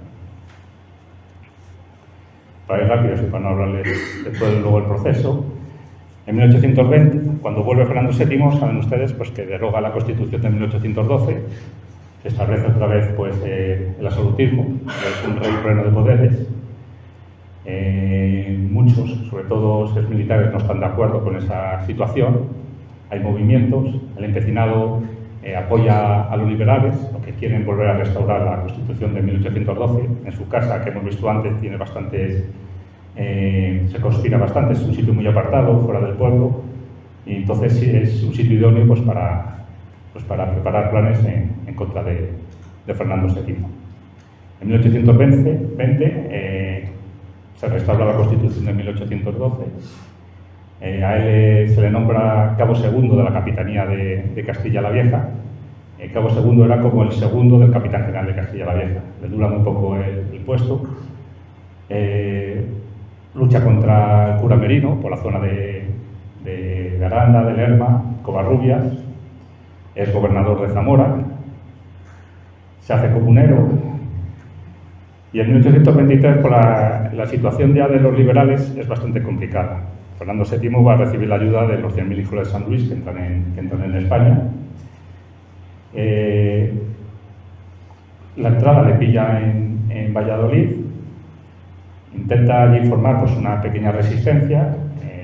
Para ir rápido, y para no hablarles de todo luego el proceso, en 1820, cuando vuelve Fernando VII, saben ustedes pues, que deroga la Constitución de 1812, se establece otra vez pues, el absolutismo, que es un rey pleno de poderes. Muchos, sobre todo los militares, no están de acuerdo con esa situación. Hay movimientos, el empecinado apoya a los liberales, los que quieren volver a restaurar la Constitución de 1812. En su casa, que hemos visto antes, tiene bastantes, se conspira bastante, es un sitio muy apartado, fuera del pueblo, y entonces sí, es un sitio idóneo pues, para preparar planes en contra de Fernando VII. En 1820 se restaura la Constitución de 1812. A él se le nombra cabo segundo de la Capitanía de Castilla la Vieja. Cabo segundo era como el segundo del capitán general de Castilla la Vieja. Le dura muy poco el puesto. Lucha contra el cura Merino por la zona de Aranda, de Lerma, Covarrubias. Es gobernador de Zamora. Se hace comunero. Y en 1823 pues, la situación ya de los liberales es bastante complicada. Fernando VII va a recibir la ayuda de los 100.000 hijos de San Luis que entran en España. La entrada le pilla en Valladolid. Intenta allí formar pues, una pequeña resistencia.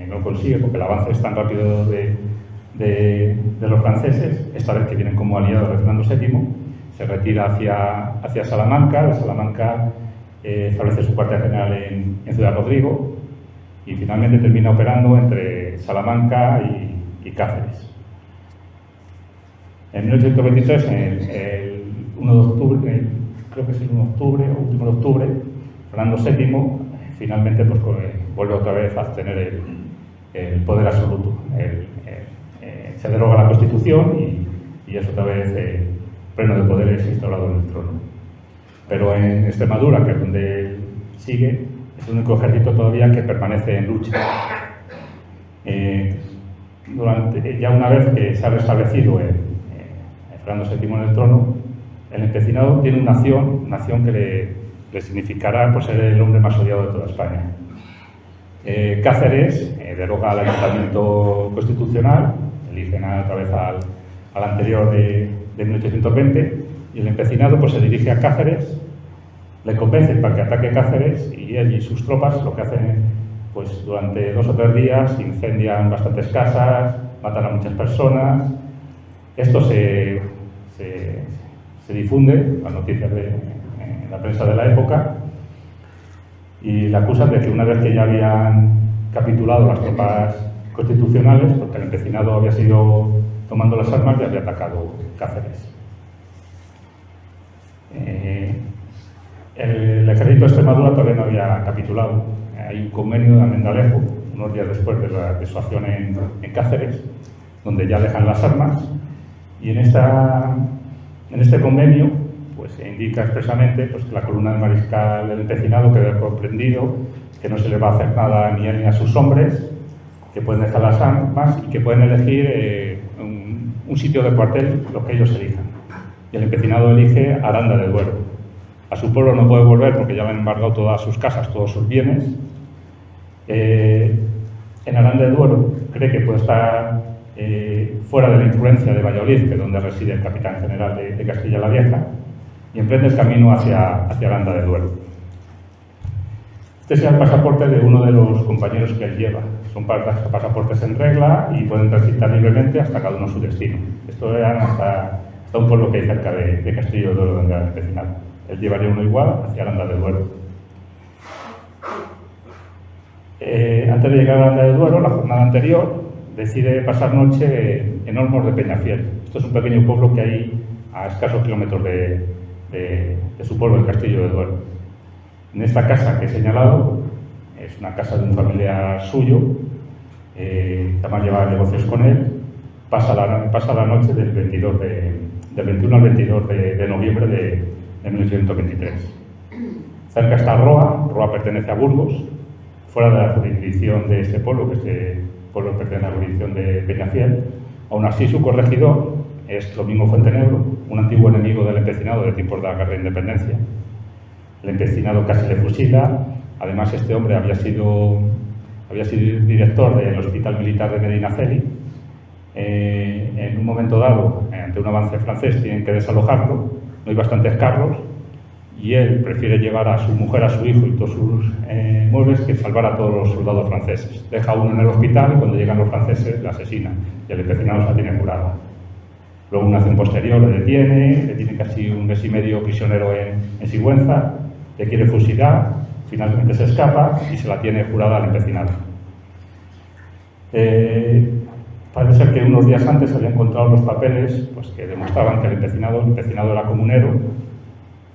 No consigue porque el avance es tan rápido de los franceses, esta vez que vienen como aliados de Fernando VII. Se retira hacia Salamanca. De Salamanca establece su cuartel general en Ciudad Rodrigo y finalmente termina operando entre Salamanca y Cáceres. En 1823, el 1 de octubre, creo que es el 1 de octubre o último de octubre, Fernando VII finalmente pues, vuelve otra vez a tener el poder absoluto. Se deroga la Constitución y es otra vez pleno de poderes instaurado en el trono. Pero en Extremadura, que es donde él sigue, es el único ejército todavía que permanece en lucha. Ya una vez que se ha restablecido Fernando VII en el trono, el empecinado tiene una acción que le significará pues, ser el hombre más odiado de toda España. Cáceres deroga el ayuntamiento constitucional, eligen otra vez al anterior de 1820, y el empecinado pues, se dirige a Cáceres, le convence para que ataque Cáceres y él y sus tropas lo que hacen pues durante 2 o 3 días incendian bastantes casas, matan a muchas personas. Esto se difunde, las noticias en la prensa de la época, y le acusan de que una vez que ya habían capitulado las tropas constitucionales, porque el empecinado había seguido tomando las armas y había atacado Cáceres. El ejército de Extremadura todavía no había capitulado. Hay un convenio de Almendralejo, unos días después de su acción en Cáceres, donde ya dejan las armas, y en este convenio pues, se indica expresamente pues, que la columna del mariscal del empecinado queda comprendido, que no se le va a hacer nada ni a él ni a sus hombres, que pueden dejar las armas y que pueden elegir un sitio de cuartel, lo que ellos elijan. Y el empecinado elige Aranda de Duero. A su pueblo no puede volver porque ya le han embargado todas sus casas, todos sus bienes. En Aranda de Duero cree que puede estar fuera de la influencia de Valladolid, que es donde reside el capitán general de Castilla la Vieja, y emprende el camino hacia Aranda de Duero. Este es el pasaporte de uno de los compañeros que él lleva. Son pasaportes en regla y pueden transitar libremente hasta cada uno su destino. Esto era hasta un pueblo que hay cerca de Castillo de Duero, donde era el empecinado. Él llevaría uno igual hacia Aranda de Duero. Antes de llegar a Aranda de Duero, la jornada anterior, decide pasar noche en Olmos de Peñafiel. Esto es un pequeño pueblo que hay a escasos kilómetros de su pueblo, el Castillo de Duero. En esta casa que he señalado, es una casa de un familiar suyo, además llevaba negocios con él, pasa la noche del 21 al 22 de noviembre de 1823. Cerca está Roa pertenece a Burgos, fuera de la jurisdicción de este pueblo, que este pueblo pertenece a la jurisdicción de Peñafiel. Aún así, su corregidor es Domingo Fuentenebro, un antiguo enemigo del empecinado de tiempos de la Guerra de Independencia. El empecinado casi le fusila. Además, este hombre había sido director del Hospital Militar de Medinaceli. En un momento dado, ante un avance francés, tienen que desalojarlo. No hay bastantes carros y él prefiere llevar a su mujer, a su hijo y todos sus muebles que salvar a todos los soldados franceses. Deja uno en el hospital y cuando llegan los franceses le asesina y el empecinado se la tiene jurada. Luego, una acción posterior, le tiene casi un mes y medio prisionero en Sigüenza, le quiere fusilar, finalmente se escapa y se la tiene jurada al empecinado. Parece ser que unos días antes había encontrado los papeles pues, que demostraban que el empecinado era comunero,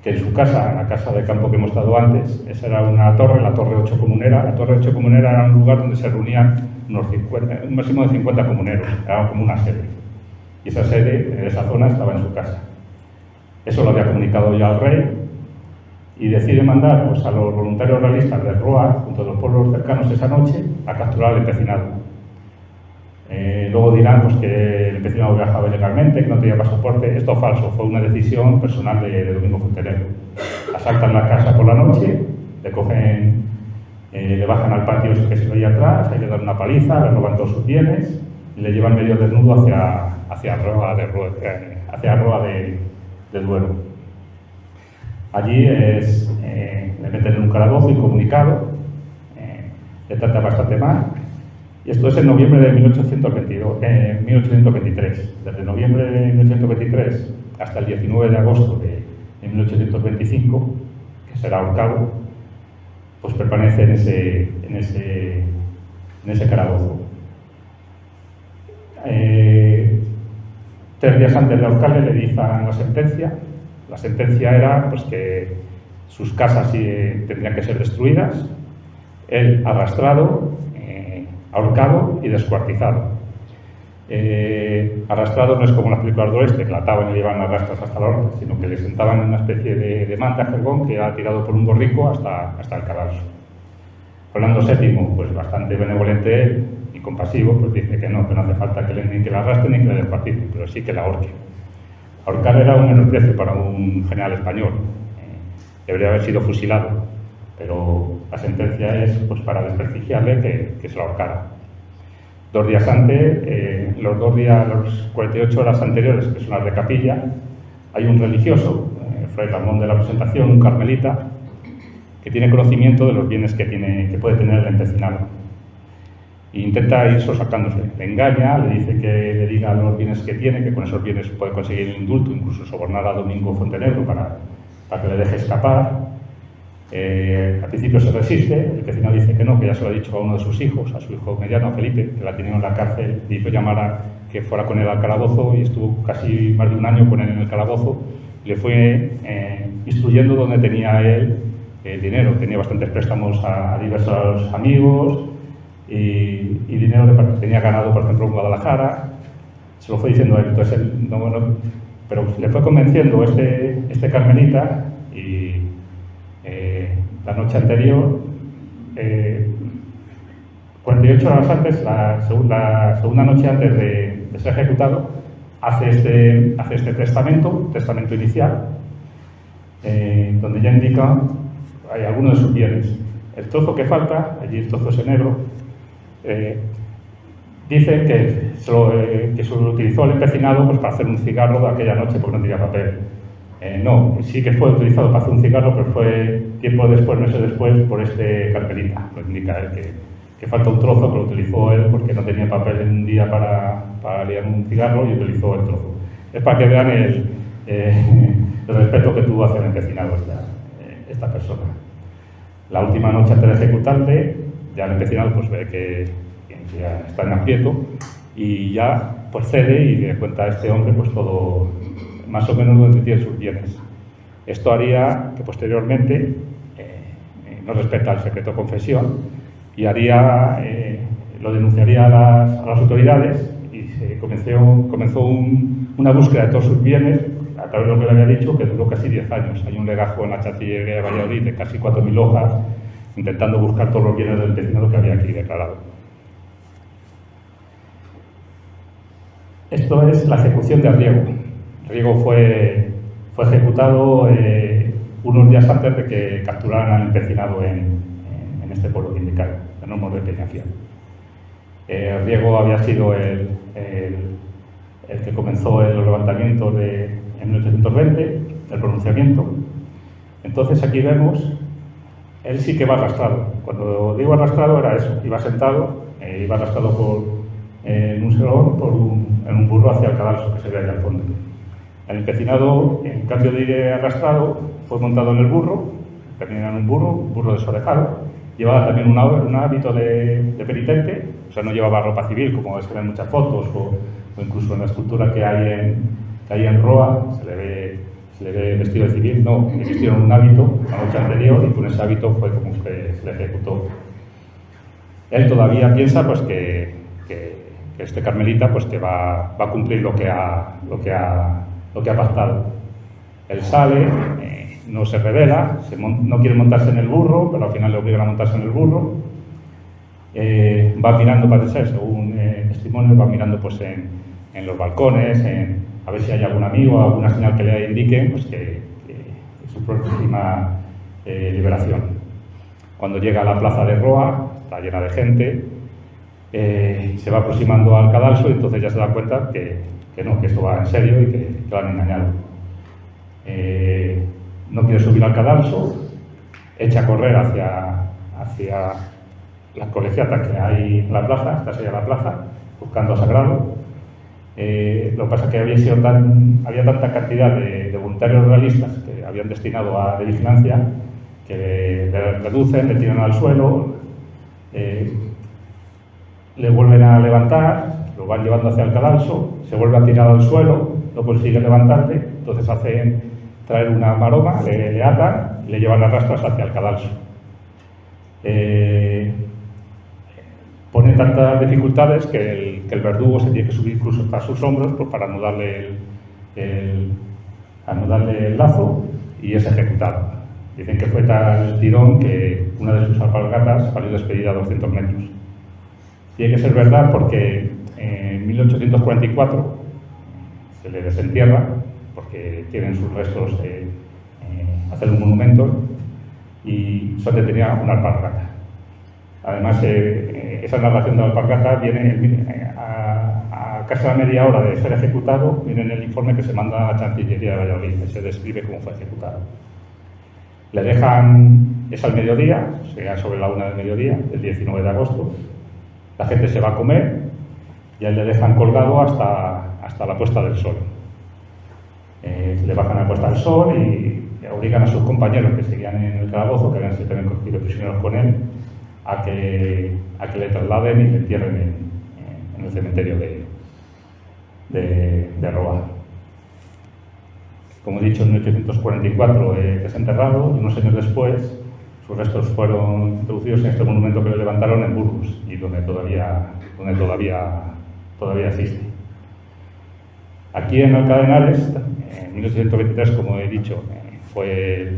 que en su casa, en la casa de campo que hemos estado antes, esa era una torre, la Torre 8 Comunera. La Torre 8 Comunera era un lugar donde se reunían un máximo de 50 comuneros, era como una sede. Y esa sede, en esa zona, estaba en su casa. Eso lo había comunicado ya al rey y decide mandar pues, a los voluntarios realistas de Roa, junto a los pueblos cercanos esa noche, a capturar al empecinado. Luego dirán pues, que el empecinado viajaba ilegalmente, que no tenía pasaporte. Esto es falso, fue una decisión personal de Domingo Fuentenebro. Asaltan la casa por la noche, le bajan al patio que se veía atrás, hay que dar una paliza, le roban todos sus bienes y le llevan medio desnudo hacia Roa de Duero. Allí le meten en un calabozo incomunicado, le trata bastante mal. Y esto es en noviembre de 1823. Desde noviembre de 1823 hasta el 19 de agosto de 1825, que será ahorcado, pues permanece en ese calabozo. 3 días antes de ahorcarle le dictan la sentencia. La sentencia era pues, que sus casas tendrían que ser destruidas, él arrastrado, ahorcado y descuartizado. Arrastrado no es como las películas del oeste, que la ataban y le llevaban a rastras hasta la horca, sino que le sentaban en una especie de manta, jergón, que era tirado por un borrico hasta el cadalso. Fernando VII, pues bastante benevolente él y compasivo, pues dice que no hace falta ni que la arrastren ni que la descuarticen, pero sí que la ahorquen. Ahorcar era un menosprecio para un general español. Debería haber sido fusilado, pero la sentencia es pues, para desprestigiarle que se la ahorcara. 2 días antes, los 48 horas anteriores, que son las de capilla, hay un religioso, Fray Ramón de la Presentación, un carmelita, que tiene conocimiento de los bienes que puede tener el empecinado. E intenta ir sacándose. Le engaña, le dice que le diga los bienes que tiene, que con esos bienes puede conseguir el indulto, incluso sobornar a Domingo Fontenegro para que le deje escapar. Al principio se resiste, el empecinado dice que no, que ya se lo ha dicho a uno de sus hijos, a su hijo mediano, a Felipe, que la tenía en la cárcel, le hizo llamar a que fuera con él al calabozo y estuvo casi más de un año con él en el calabozo. Le fue instruyendo dónde tenía él el dinero. Tenía bastantes préstamos a diversos amigos y dinero que tenía ganado, por ejemplo, en Guadalajara. Se lo fue diciendo a él. Entonces, pero le fue convenciendo este carmelita y la noche anterior, 48 horas antes, la segunda noche antes de ser ejecutado, hace este testamento inicial, donde ya indica algunos de sus bienes. El trozo que falta, allí el trozo ese negro, dice que se lo utilizó el empecinado pues, para hacer un cigarro de aquella noche porque no tenía papel. No, sí que fue utilizado para hacer un cigarro, pero fue tiempo después, meses después, por este carmelita. Lo indica él que falta un trozo que lo utilizó él porque no tenía papel en un día para liar un cigarro y utilizó el trozo. Es para que vean el respeto que tuvo hacia el empecinado esta persona. La última noche antes de ejecutarle, ya el empecinado pues, ve que ya está en aprieto y ya pues, cede y le cuenta a este hombre pues, todo, más o menos donde tiene sus bienes. Esto haría que posteriormente no respeta el secreto de confesión y lo denunciaría a las autoridades y se comenzó una búsqueda de todos sus bienes a través de lo que le había dicho, que duró casi 10 años. Hay un legajo en la Chancillería de Valladolid de casi 4.000 hojas intentando buscar todos los bienes del empecinado que había aquí declarado. Esto es la ejecución de Riego. Riego fue ejecutado unos días antes de que capturaran al empecinado en este pueblo que indicaron, en Olmos de Peñafiel. Riego había sido el que comenzó el levantamiento en 1820, el pronunciamiento. Entonces aquí vemos, él sí que va arrastrado. Cuando digo arrastrado era eso, iba sentado, iba arrastrado en un salón en un burro hacia el cadalso que se ve ahí al fondo. El empecinado, en cambio de ir arrastrado, fue montado en el burro, termina en un burro desorejado, llevaba también un hábito de penitente, o sea, no llevaba ropa civil, como se ven en muchas fotos, o incluso en la escultura que hay en Roa, se le ve vestido de civil, no, le vistieron un hábito la noche anterior y con ese hábito fue como que se le ejecutó. Él todavía piensa pues, que este carmelita pues, que va a cumplir lo que ha pactado. Él sale, no se revela, no quiere montarse en el burro, pero al final le obligan a montarse en el burro. Va mirando, parece ser, según testimonio, va mirando pues, en los balcones, a ver si hay algún amigo, alguna señal que le indique pues, que es su próxima liberación. Cuando llega a la plaza de Roa, está llena de gente, se va aproximando al cadalso y entonces ya se da cuenta que esto va en serio y que lo han engañado. No quiere subir al cadalso, echa a correr hacia la colegiata que hay en la plaza, esta sería la plaza, buscando a Sagrado. Lo que pasa es que había tanta cantidad de voluntarios realistas que habían destinado a de vigilancia que le reducen, le tiran al suelo, le vuelven a levantar, lo van llevando hacia el cadalso, se vuelve a tirar al suelo, no consigue levantarle, entonces hacen traer una maroma, le atan y le llevan las rastras hacia el cadalso. Pone tantas dificultades que el verdugo se tiene que subir incluso hasta sus hombros pues, para anudarle el lazo y es ejecutado. Dicen que fue tal tirón que una de sus alpargatas salió despedida a 200 metros. Tiene que ser verdad porque en 1844 se le desentierra porque quieren sus restos hacer un monumento y solo tenía una alpargata. Además, esa narración de la alpargata viene a casi a media hora de ser ejecutado, viene en el informe que se manda a la Chancillería de Valladolid, que se describe cómo fue ejecutado. Le dejan, es al mediodía, sería sobre la 1 del mediodía, el 19 de agosto. La gente se va a comer y a él le dejan colgado hasta la puesta del sol. Le bajan a la puesta del sol y obligan a sus compañeros que seguían en el calabozo, que habían sido también cogidos prisioneros con él, a que le trasladen y le entierren en el cementerio de Roa. Como he dicho, en 1844 es enterrado y unos años después sus restos fueron introducidos en este monumento que le levantaron en Burgos y donde todavía existe. Aquí en Alcalá de Henares, en 1823, como he dicho, fue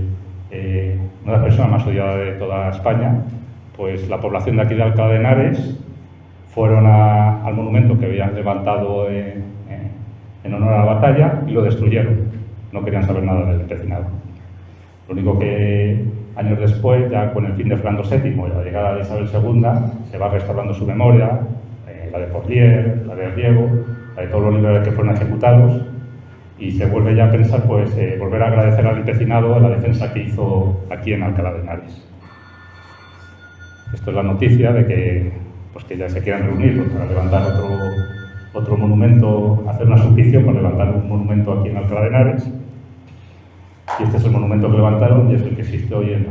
una de las personas más odiadas de toda España. Pues la población de aquí de Alcalá de Henares fueron al monumento que habían levantado en honor a la batalla y lo destruyeron. No querían saber nada del empecinado. Lo único que años después, ya con el fin de Fernando VII y la llegada de Isabel II, se va restaurando su memoria, la de Porlier, la de Riego, la de todos los liberales que fueron ejecutados, y se vuelve ya a pensar, pues, volver a agradecer al empecinado la defensa que hizo aquí en Alcalá de Henares. Esto es la noticia de que ya se quieran reunir para levantar otro monumento, hacer una subvención para levantar un monumento aquí en Alcalá de Henares. Y este es el monumento que levantaron y es el que existe hoy en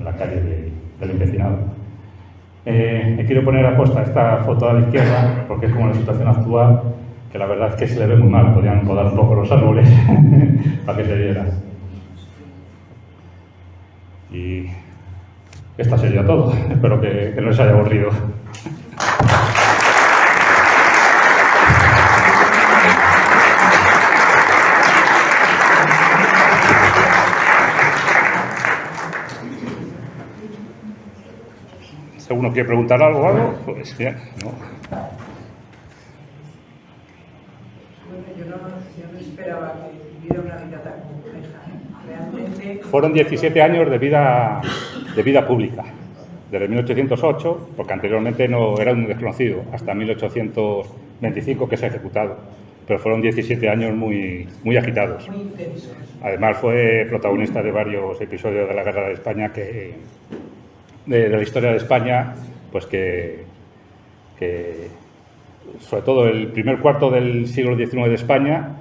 la calle del empecinado. Quiero poner a posta esta foto a la izquierda porque es como la situación actual, que la verdad es que se le ve muy mal. Podrían podar un poco los árboles para que se viera. Y esta sería todo. Espero que no les haya aburrido. Si alguno quiere preguntar algo, pues bien, ¿no? Bueno, yo no esperaba que viviera una vida tan compleja. Realmente... Fueron 17 años de vida pública, desde 1808, porque anteriormente no era un desconocido, hasta 1825 que se ha ejecutado, pero fueron 17 años muy agitados. Muy intensos. Además fue protagonista de varios episodios de la Guerra de España de la historia de España, pues que sobre todo el primer cuarto del siglo XIX de España,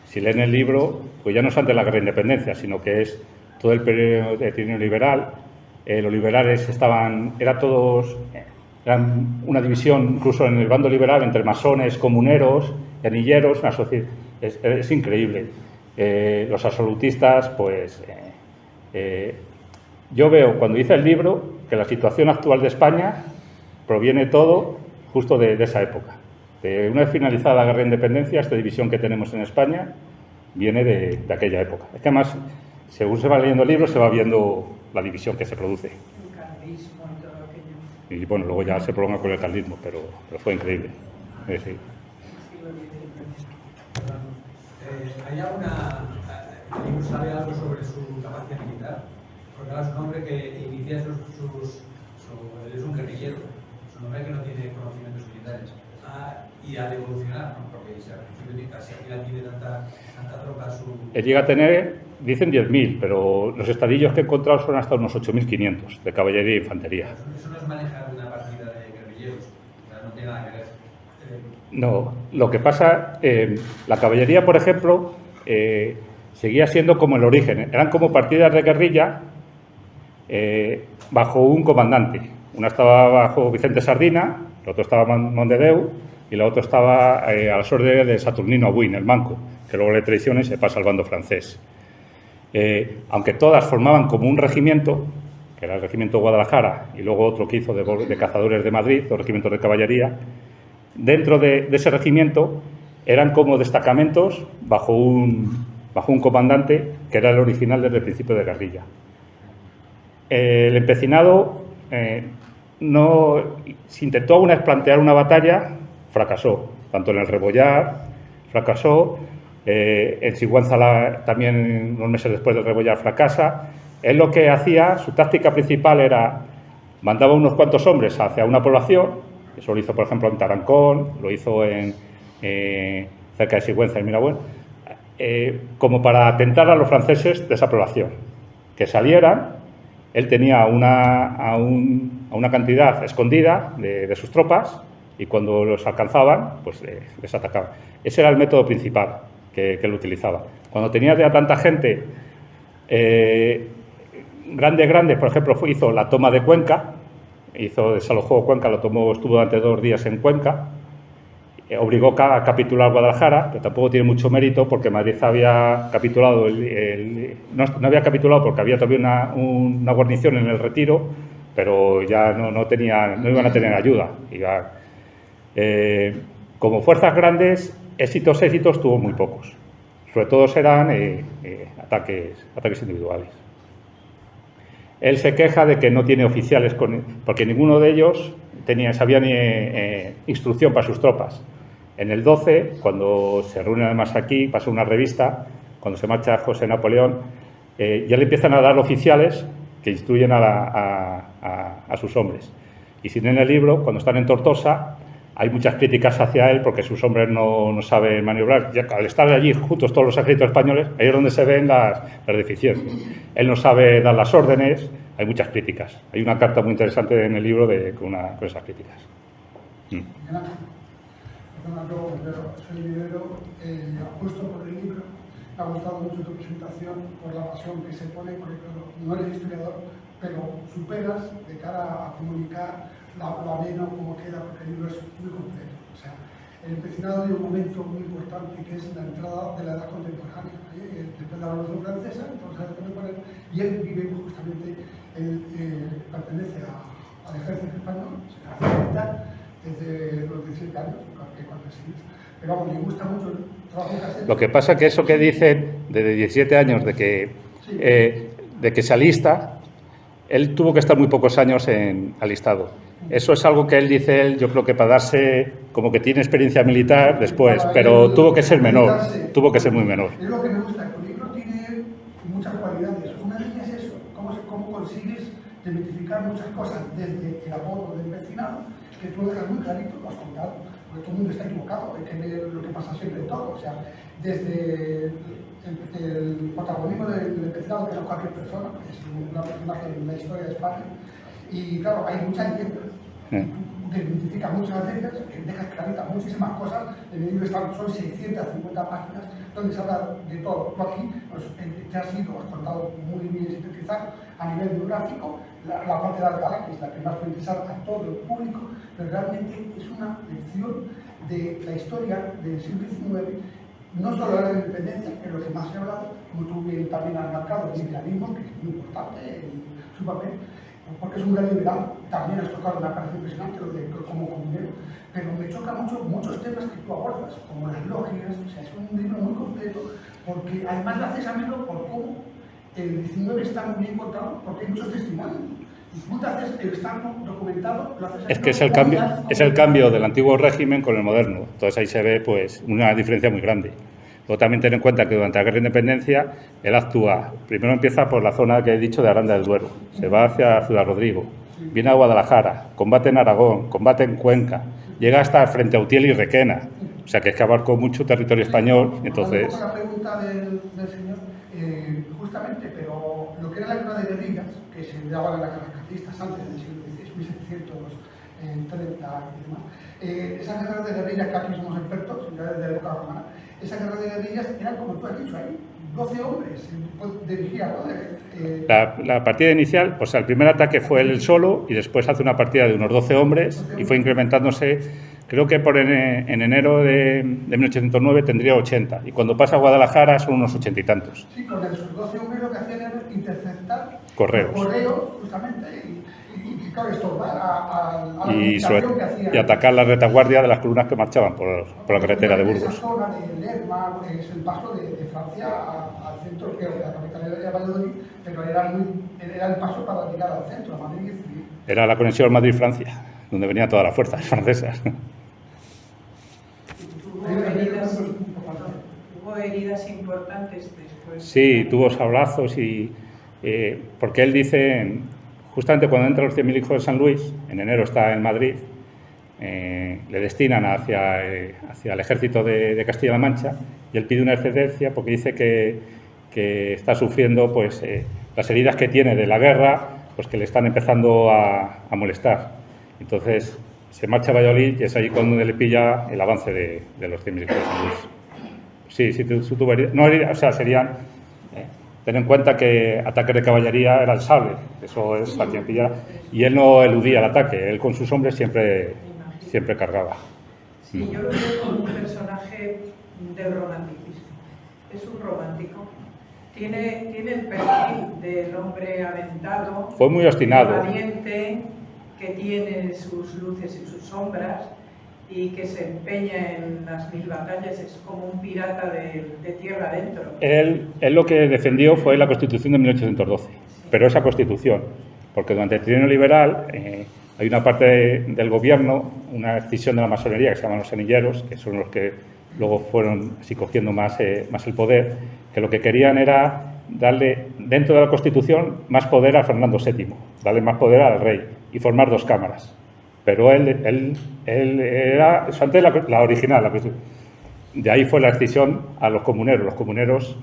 si leen el libro, pues ya no es antes de la Guerra de Independencia, sino que es todo el periodo de trienio liberal. Los liberales eran una división incluso en el bando liberal entre masones, comuneros, guerrilleros, es increíble. Los absolutistas, pues yo veo cuando hice el libro que la situación actual de España proviene todo justo de esa época. Una vez finalizada la Guerra de Independencia, esta división que tenemos en España viene de aquella época. Es que además, según se va leyendo el libro, se va viendo la división que se produce. El carlismo y todo aquello. Y bueno, luego ya se prolonga con el carlismo, pero fue increíble. Sí. ¿Hay alguna... ¿El libro sabe algo sobre su capacidad militar? Porque ahora es un hombre que inicia él es un guerrillero, es un hombre que no tiene conocimientos militares. Y al evolucionar, ¿no? Porque si aquí la tiene tanta tropa Él llega a tener, dicen 10.000, pero los estadillos que he encontrado son hasta unos 8.500 de caballería e infantería. Eso no es manejar una partida de guerrilleros, no tiene nada que ver. No, lo que pasa, la caballería, por ejemplo, seguía siendo como el origen. Eran como partidas de guerrilla bajo un comandante. Una estaba bajo Vicente Sardina, la otra estaba Mondedeu y la otra estaba a las órdenes de Saturnino Abuin, el manco, que luego le traiciona y se pasa al bando francés. Aunque todas formaban como un regimiento, que era el regimiento Guadalajara, y luego otro que hizo de cazadores de Madrid, los regimientos de caballería, dentro de ese regimiento eran como destacamentos bajo un comandante que era el original desde el principio de guerrilla. El empecinado se intentó alguna vez plantear una batalla, fracasó, tanto en el Rebollar, fracasó, en Sigüenza también unos meses después del Rebollar fracasa. Él lo que hacía, su táctica principal era, mandaba unos cuantos hombres hacia una población, eso lo hizo por ejemplo en Tarancón, lo hizo cerca de Sigüenza, en Mirabuén, como para atentar a los franceses de esa población, que salieran él tenía una cantidad escondida de sus tropas y cuando los alcanzaban, pues les atacaban. Ese era el método principal que él utilizaba. Cuando tenía ya tanta gente, grande, por ejemplo, hizo la toma de Cuenca, desalojó Cuenca, estuvo durante 2 días en Cuenca, obligó a capitular Guadalajara, pero tampoco tiene mucho mérito porque Madrid había capitulado, no había capitulado porque había todavía una guarnición en el Retiro, pero ya no iban a tener ayuda. Como fuerzas grandes, éxitos tuvo muy pocos. Sobre todo eran ataques individuales. Él se queja de que no tiene oficiales, porque ninguno de ellos sabía ni instrucción para sus tropas. En el 12, cuando se reúnen además aquí, pasa una revista, cuando se marcha José Napoleón, ya le empiezan a dar oficiales que instruyen a sus hombres. Y si en el libro, cuando están en Tortosa, hay muchas críticas hacia él porque sus hombres no saben maniobrar. Ya, al estar allí juntos todos los ejércitos españoles, ahí es donde se ven las deficiencias. Él no sabe dar las órdenes, hay muchas críticas. Hay una carta muy interesante en el libro con esas críticas. Soy librero, justo por el libro. Me ha gustado mucho tu presentación por la pasión que se pone, porque no eres historiador, pero superas de cara a comunicar lo ameno, cómo queda, porque el libro es muy completo. O sea, el empecinado de un momento muy importante que es la entrada de la edad contemporánea. Después de la Revolución Francesa, entonces la edad contemporánea, y él vive justamente, pertenece al ejército español, se hace militar desde los 17 años, cuando se dice. Pero vamos, me gusta mucho el trabajo que has hecho. Lo que pasa es que eso que dicen de 17 años, de que se alista, él tuvo que estar muy pocos años alistado. Eso es algo que él dice, yo creo que para darse, como que tiene experiencia militar después, pero tuvo que ser menor, tuvo que ser muy menor. Es lo que me gusta, el libro tiene muchas cualidades. Una de ellas es eso, cómo consigues identificar muchas cosas desde el apodo del empecinado, que tú lo dejas muy clarito, lo has contado, porque todo el mundo está equivocado, hay que ver lo que pasa siempre en todo. O sea, desde el protagonismo del empecinado, que no es cualquier persona, es una personaje en la historia de España, y claro, hay muchas leyendas que identifican muchas de ellas, que dejas claritas muchísimas cosas. En el libro son 650 páginas donde se habla de todo. Tú aquí te has contado muy bien sintetizar a nivel biográfico la parte de Alcalá, que es la que más puede interesar a todo el público, pero realmente es una lección de la historia del siglo XIX, no solo de la independencia, que es lo que más se ha hablado, como tú bien también has marcado, el liberalismo, que es muy importante en su papel, porque es un gran liberal. También has tocado una parte impresionante lo de como comunero, pero me choca mucho muchos temas que tú abordas, como las logias. O sea, es un libro muy completo, porque además lo haces ameno por cómo el 19 está muy bien contado, porque hay muchos testimonios. Y tú te haces el estar documentado, lo haces ameno. Es que es el cambio del antiguo régimen con el moderno. Entonces ahí se ve pues una diferencia muy grande. Luego también ten en cuenta que durante la Guerra de Independencia él actúa, primero empieza por la zona que he dicho de Aranda del Duero, se va hacia Ciudad Rodrigo, viene a Guadalajara, combate en Aragón, combate en Cuenca, llega hasta frente a Utiel y Requena, o sea que es que abarcó mucho territorio español. Entonces, la pregunta del señor, justamente, pero lo que era la guerra de guerrillas, que se daba en las guerras carlistas antes del siglo XVI, 1730 y demás, esas guerras de guerrillas que aquí somos expertos, ya desde la época romana, esas guerras de guerrillas eran como tú has dicho ahí, 12 hombres dirigían, ¿no? La partida inicial, pues el primer ataque fue él solo y después hace una partida de unos 12 hombres y fue incrementándose. Creo que en enero de 1809 tendría 80 y cuando pasa a Guadalajara son unos 80 y tantos. Sí, con esos 12 hombres lo que hacían era interceptar correos, justamente, y claro, estorbar a la comunicación que hacían. Y atacar la retaguardia de las columnas que marchaban por la carretera de Burgos. Esa zona de Lerma es el paso de Francia al centro, que la capital era Valladolid, pero era el paso para llegar al centro, a Madrid. Era la conexión Madrid-Francia, donde venían todas las fuerzas francesas. Hubo heridas importantes después. Sí, tuvo sablazos porque él dice, justamente cuando entran los 100.000 hijos de San Luis, en enero está en Madrid, le destinan hacia el ejército de Castilla-La Mancha y él pide una excedencia porque dice que está sufriendo pues las heridas que tiene de la guerra, pues que le están empezando a molestar. Entonces se marcha a Valladolid y es ahí cuando le pilla el avance de los 100 militares andaluz. Sí, sí, su tubería. No, o sea, serían. Ten en cuenta que ataque de caballería era el sable, eso es la quien pillara. Y él no eludía el ataque, él con sus hombres siempre cargaba. Sí, yo lo veo como un personaje del romanticismo. Es un romántico. Tiene el perfil del hombre aventado. Fue muy obstinado. Valiente, que tiene sus luces y sus sombras y que se empeña en las 1000 batallas, es como un pirata de tierra adentro. Él lo que defendió fue la Constitución de 1812, pero esa Constitución, porque durante el trienio liberal hay una parte del gobierno, una escisión de la masonería que se llaman los anilleros, que son los que luego fueron así cogiendo más el poder, que lo que querían era darle, dentro de la Constitución, más poder a Fernando VII, darle más poder al rey y formar 2 cámaras. Pero él era antes la original, la Constitución. De ahí fue la escisión a los comuneros. Los comuneros,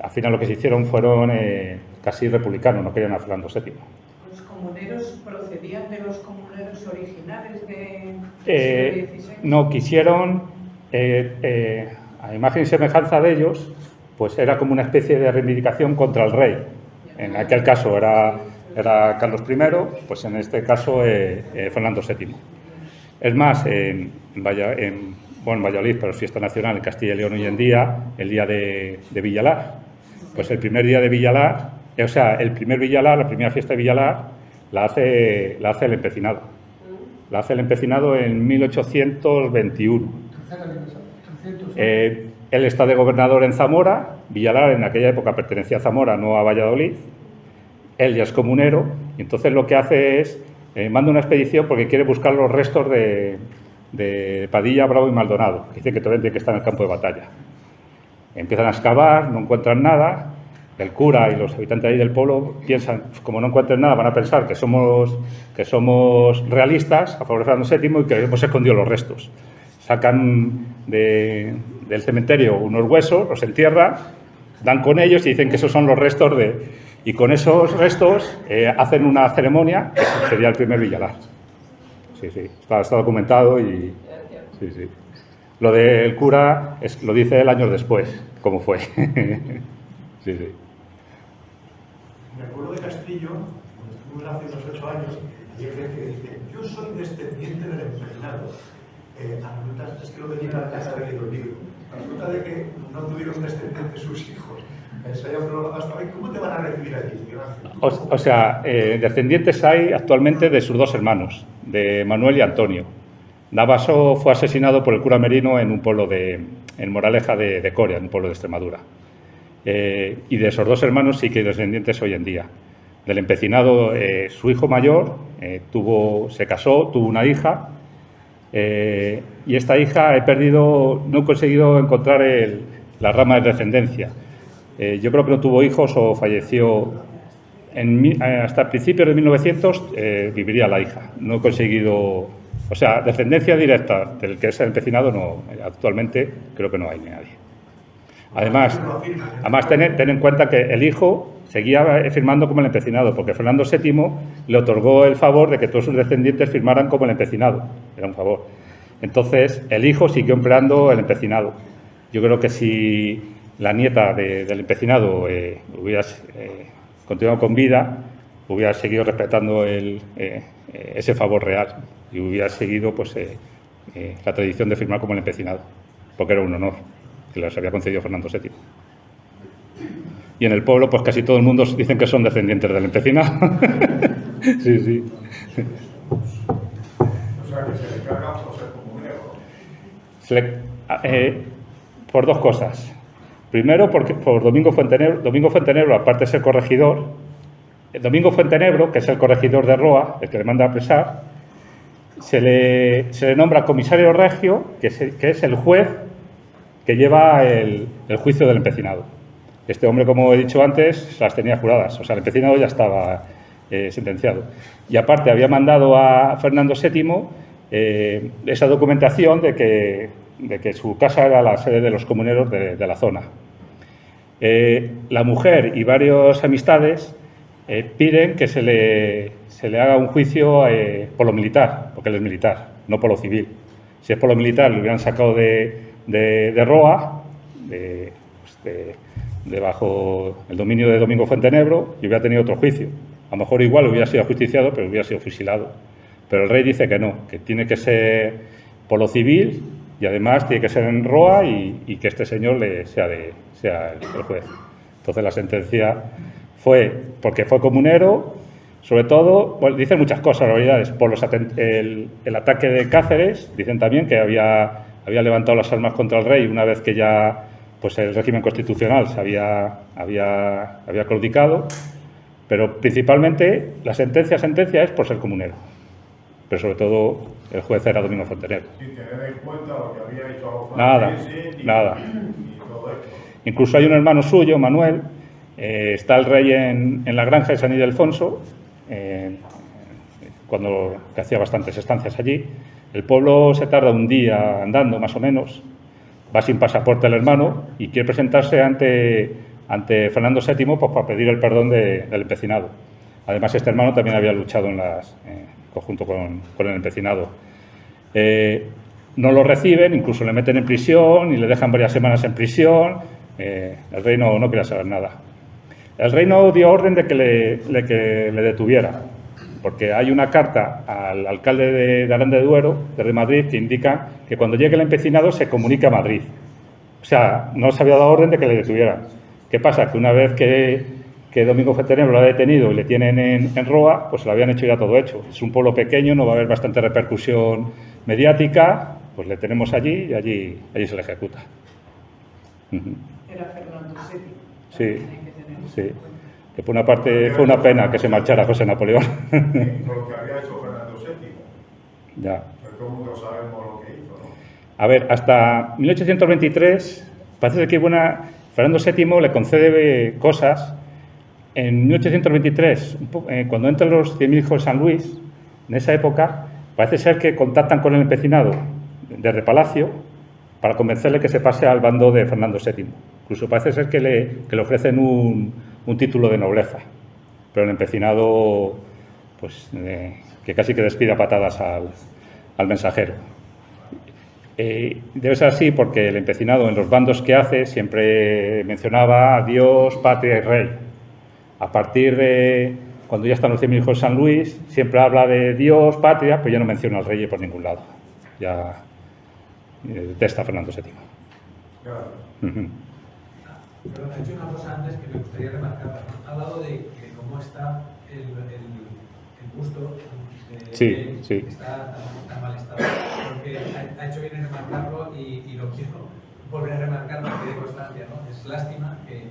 al final lo que se hicieron fueron casi republicanos, no querían a Fernando VII. ¿Los comuneros procedían de los comuneros originales del siglo XVI? No, quisieron, a imagen y semejanza de ellos, pues era como una especie de reivindicación contra el rey. En aquel caso era Carlos I, pues en este caso Fernando VII. Es más, en Valladolid, pero es fiesta nacional en Castilla y León hoy en día, el día de Villalar. Pues el primer día de Villalar, el primer Villalar, la primera fiesta de Villalar, la hace el empecinado. La hace el empecinado en 1821. Él está de gobernador en Zamora. Villalar en aquella época pertenecía a Zamora, no a Valladolid. Él ya es comunero y entonces lo que hace es manda una expedición porque quiere buscar los restos de Padilla, Bravo y Maldonado, que dice que todavía tiene que estar en el campo de batalla. Empiezan a excavar, no encuentran nada. El cura y los habitantes ahí del pueblo piensan, como no encuentran nada, van a pensar que somos realistas a favor de Fernando VII y que hemos escondido los restos. Sacan del cementerio unos huesos, los entierran, dan con ellos y dicen que esos son los restos y con esos restos hacen una ceremonia que sería el primer Villalar. Sí, sí, está documentado y... Sí, sí. Lo del cura lo dice él años después, cómo fue. Sí, sí. Me acuerdo de Castillo, cuando estuvimos hace unos 8 años, y hay gente que dice, yo soy descendiente del empecinado. Resulta, es que lo tenía en la casa de el libro. Resulta de que no tuvieron descendientes sus hijos. ¿Cómo te van a recibir allí? O sea, descendientes hay actualmente de sus 2 hermanos, de Manuel y Antonio. Navaso fue asesinado por el cura Merino en un pueblo en Moraleja de Coria, en un pueblo de Extremadura. Y de esos 2 hermanos sí que hay descendientes hoy en día. Del empecinado, su hijo mayor se casó, tuvo una hija, y esta hija no he conseguido encontrar la rama de descendencia. Yo creo que no tuvo hijos o falleció hasta principios de 1900 viviría la hija. No he conseguido, o sea, descendencia directa del que es el empecinado, no, actualmente creo que no hay ni nadie. Además ten en cuenta que el hijo seguía firmando como el empecinado, porque Fernando VII le otorgó el favor de que todos sus descendientes firmaran como el empecinado. Era un favor. Entonces, el hijo siguió empleando el empecinado. Yo creo que si la nieta del empecinado hubiera continuado con vida, hubiera seguido respetando ese favor real y hubiera seguido pues, la tradición de firmar como el empecinado, porque era un honor que les había concedido Fernando VII. Y en el pueblo, pues casi todo el mundo dicen que son descendientes del empecinado. Sí, sí. O sea, que se le carga por ser comunero. Por 2 cosas. Primero, por Domingo Fuentenebro, aparte de ser corregidor, Domingo Fuentenebro, que es el corregidor de Roa, el que le manda a apresar, se le nombra comisario regio, que es el juez que lleva el juicio del empecinado. Este hombre, como he dicho antes, las tenía juradas, o sea, el empecinado ya estaba sentenciado. Y aparte había mandado a Fernando VII esa documentación de que su casa era la sede de los comuneros de la zona. La mujer y varias amistades piden que se le haga un juicio por lo militar, porque él es militar, no por lo civil. Si es por lo militar, lo hubieran sacado de Roa, bajo el dominio de Domingo Fuentenebro, y hubiera tenido otro juicio. A lo mejor igual hubiera sido ajusticiado, pero hubiera sido fusilado. Pero el rey dice que no, que tiene que ser por lo civil y además tiene que ser en Roa y que este señor sea el juez. Entonces la sentencia fue porque fue comunero, sobre todo, bueno, dicen muchas cosas, realidades, por el ataque de Cáceres, dicen también que había levantado las armas contra el rey una vez que ya pues el régimen constitucional se había claudicado, pero principalmente la sentencia es por ser comunero, pero sobre todo el juez era Domingo Fuentenebro. Sin tener en cuenta lo que había hecho a los Nada. Y todo esto. Incluso hay un hermano suyo, Manuel, está el rey en la granja de San Ildefonso, que hacía bastantes estancias allí. El pueblo se tarda un día andando, más o menos. Va sin pasaporte el hermano y quiere presentarse ante Fernando VII pues, para pedir el perdón del empecinado. Además, este hermano también había luchado conjunto con el empecinado. No lo reciben, incluso le meten en prisión y le dejan varias semanas en prisión. El rey no quería saber nada. El rey no dio orden de que le detuviera, porque hay una carta al alcalde de Aranda de Duero, de Madrid, que indica que cuando llegue el empecinado se comunique a Madrid. O sea, no se había dado orden de que le detuvieran. ¿Qué pasa? Que una vez que Domingo Fuentenebro lo ha detenido y le tienen en Roa, pues lo habían hecho ya todo hecho. Es un pueblo pequeño, no va a haber bastante repercusión mediática, pues le tenemos allí y allí se le ejecuta. Era Fernando VII. Sí, sí. Que por una parte fue una pena que se marchara José Napoleón. Por lo que había hecho Fernando VII. Ya. Pero todo el mundo sabemos lo que hizo, ¿no? A ver, hasta 1823, parece que Fernando VII le concede cosas. En 1823, cuando entran los 100.000 hijos de San Luis, en esa época, parece ser que contactan con el empecinado desde Palacio para convencerle que se pase al bando de Fernando VII. Incluso parece ser que le ofrecen un título de nobleza, pero el empecinado, pues, que casi que despide a patadas al mensajero. Debe ser así porque el empecinado en los bandos que hace siempre mencionaba a Dios, patria y rey. A partir de cuando ya están los 100.000 hijos de San Luis, siempre habla de Dios, patria, pero ya no menciona al rey por ningún lado. Ya detesta a Fernando VII. Claro. Pero ha dicho una cosa antes que me gustaría remarcar. Ha hablado de cómo está el busto de Sí, sí. que está tan mal estado. Porque ha hecho bien en remarcarlo y lo quiero volver a remarcar para que dé constancia, ¿no? Es lástima que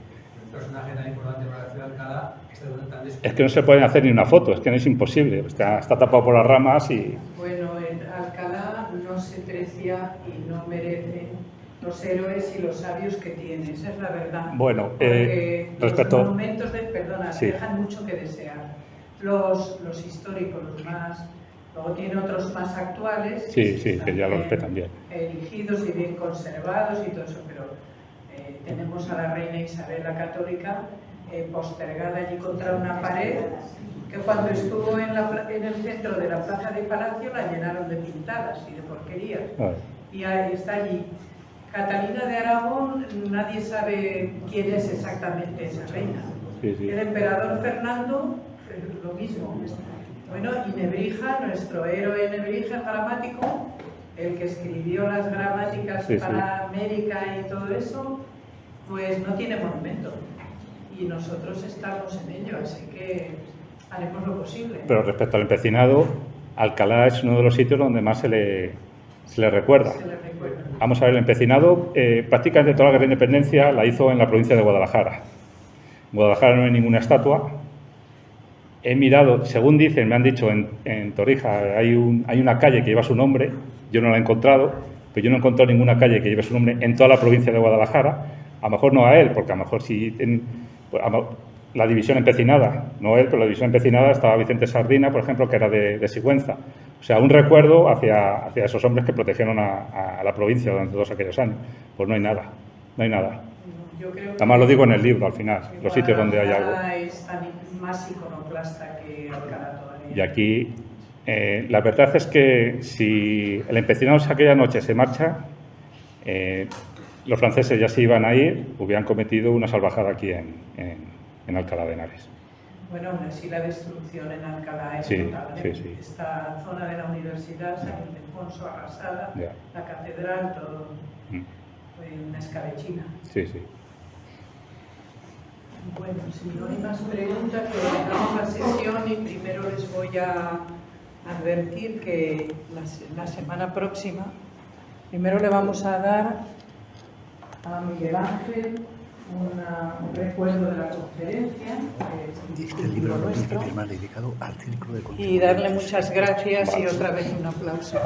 un personaje tan importante para la ciudad de Alcalá esté tan descubierto. Es que no se pueden hacer ni una foto, es que no es imposible. Está tapado por las ramas y... Bueno, en Alcalá no se precia y no merecen los héroes y los sabios que tiene, esa es la verdad. Bueno, porque respecto... los monumentos sí. dejan mucho que desear. Los históricos, los más... Luego tiene otros más actuales. Sí, que ya lo respetan bien. Erigidos y bien conservados y todo eso, pero tenemos a la reina Isabel la Católica postergada allí contra una pared que cuando estuvo en el centro de la plaza de Palacio la llenaron de pintadas y de porquerías. Y ahí está allí. Catalina de Aragón, nadie sabe quién es exactamente esa reina. Sí. El emperador Fernando, lo mismo. Bueno, y Nebrija, nuestro héroe Nebrija, gramático, el que escribió las gramáticas para América y todo eso, pues no tiene monumento. Y nosotros estamos en ello, así que haremos lo posible. Pero respecto al empecinado, Alcalá es uno de los sitios donde más se le recuerda. Vamos a ver, el empecinado, prácticamente toda la guerra de independencia la hizo en la provincia de Guadalajara. En Guadalajara no hay ninguna estatua. He mirado, según dicen, me han dicho, en Torija hay una calle que lleva su nombre, yo no la he encontrado, pero yo no he encontrado ninguna calle que lleve su nombre en toda la provincia de Guadalajara. A lo mejor no a él, porque a lo mejor sí... la división empecinada, no él, pero la división empecinada estaba Vicente Sardina, por ejemplo, que era de Sigüenza. O sea, un recuerdo hacia esos hombres que protegieron a la provincia durante todos aquellos años. Pues no hay nada, no hay nada. Yo creo que Además lo digo en el libro al final, los sitios donde hay algo. Guadalajara es más iconoclasta que Alcalá todavía. Y aquí, la verdad es que si el empecinado aquella noche se marcha, los franceses ya se iban a ir, hubieran cometido una salvajada aquí en Alcalá de Henares. Bueno, aún así la destrucción en Alcalá es Sí, total. sí, sí. Esta zona de la universidad, San Ildefonso arrasada, Ya. la catedral, todo Mm. fue una escabechina. Sí, sí. Bueno, si no hay más preguntas, comenzamos la sesión y primero les voy a advertir que la semana próxima, primero le vamos a dar a Miguel Ángel un recuerdo de la conferencia, que es un libro nuestro, dedicado al Círculo de y darle muchas gracias y otra vez un aplauso.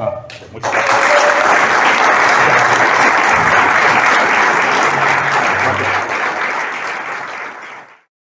Muchas gracias.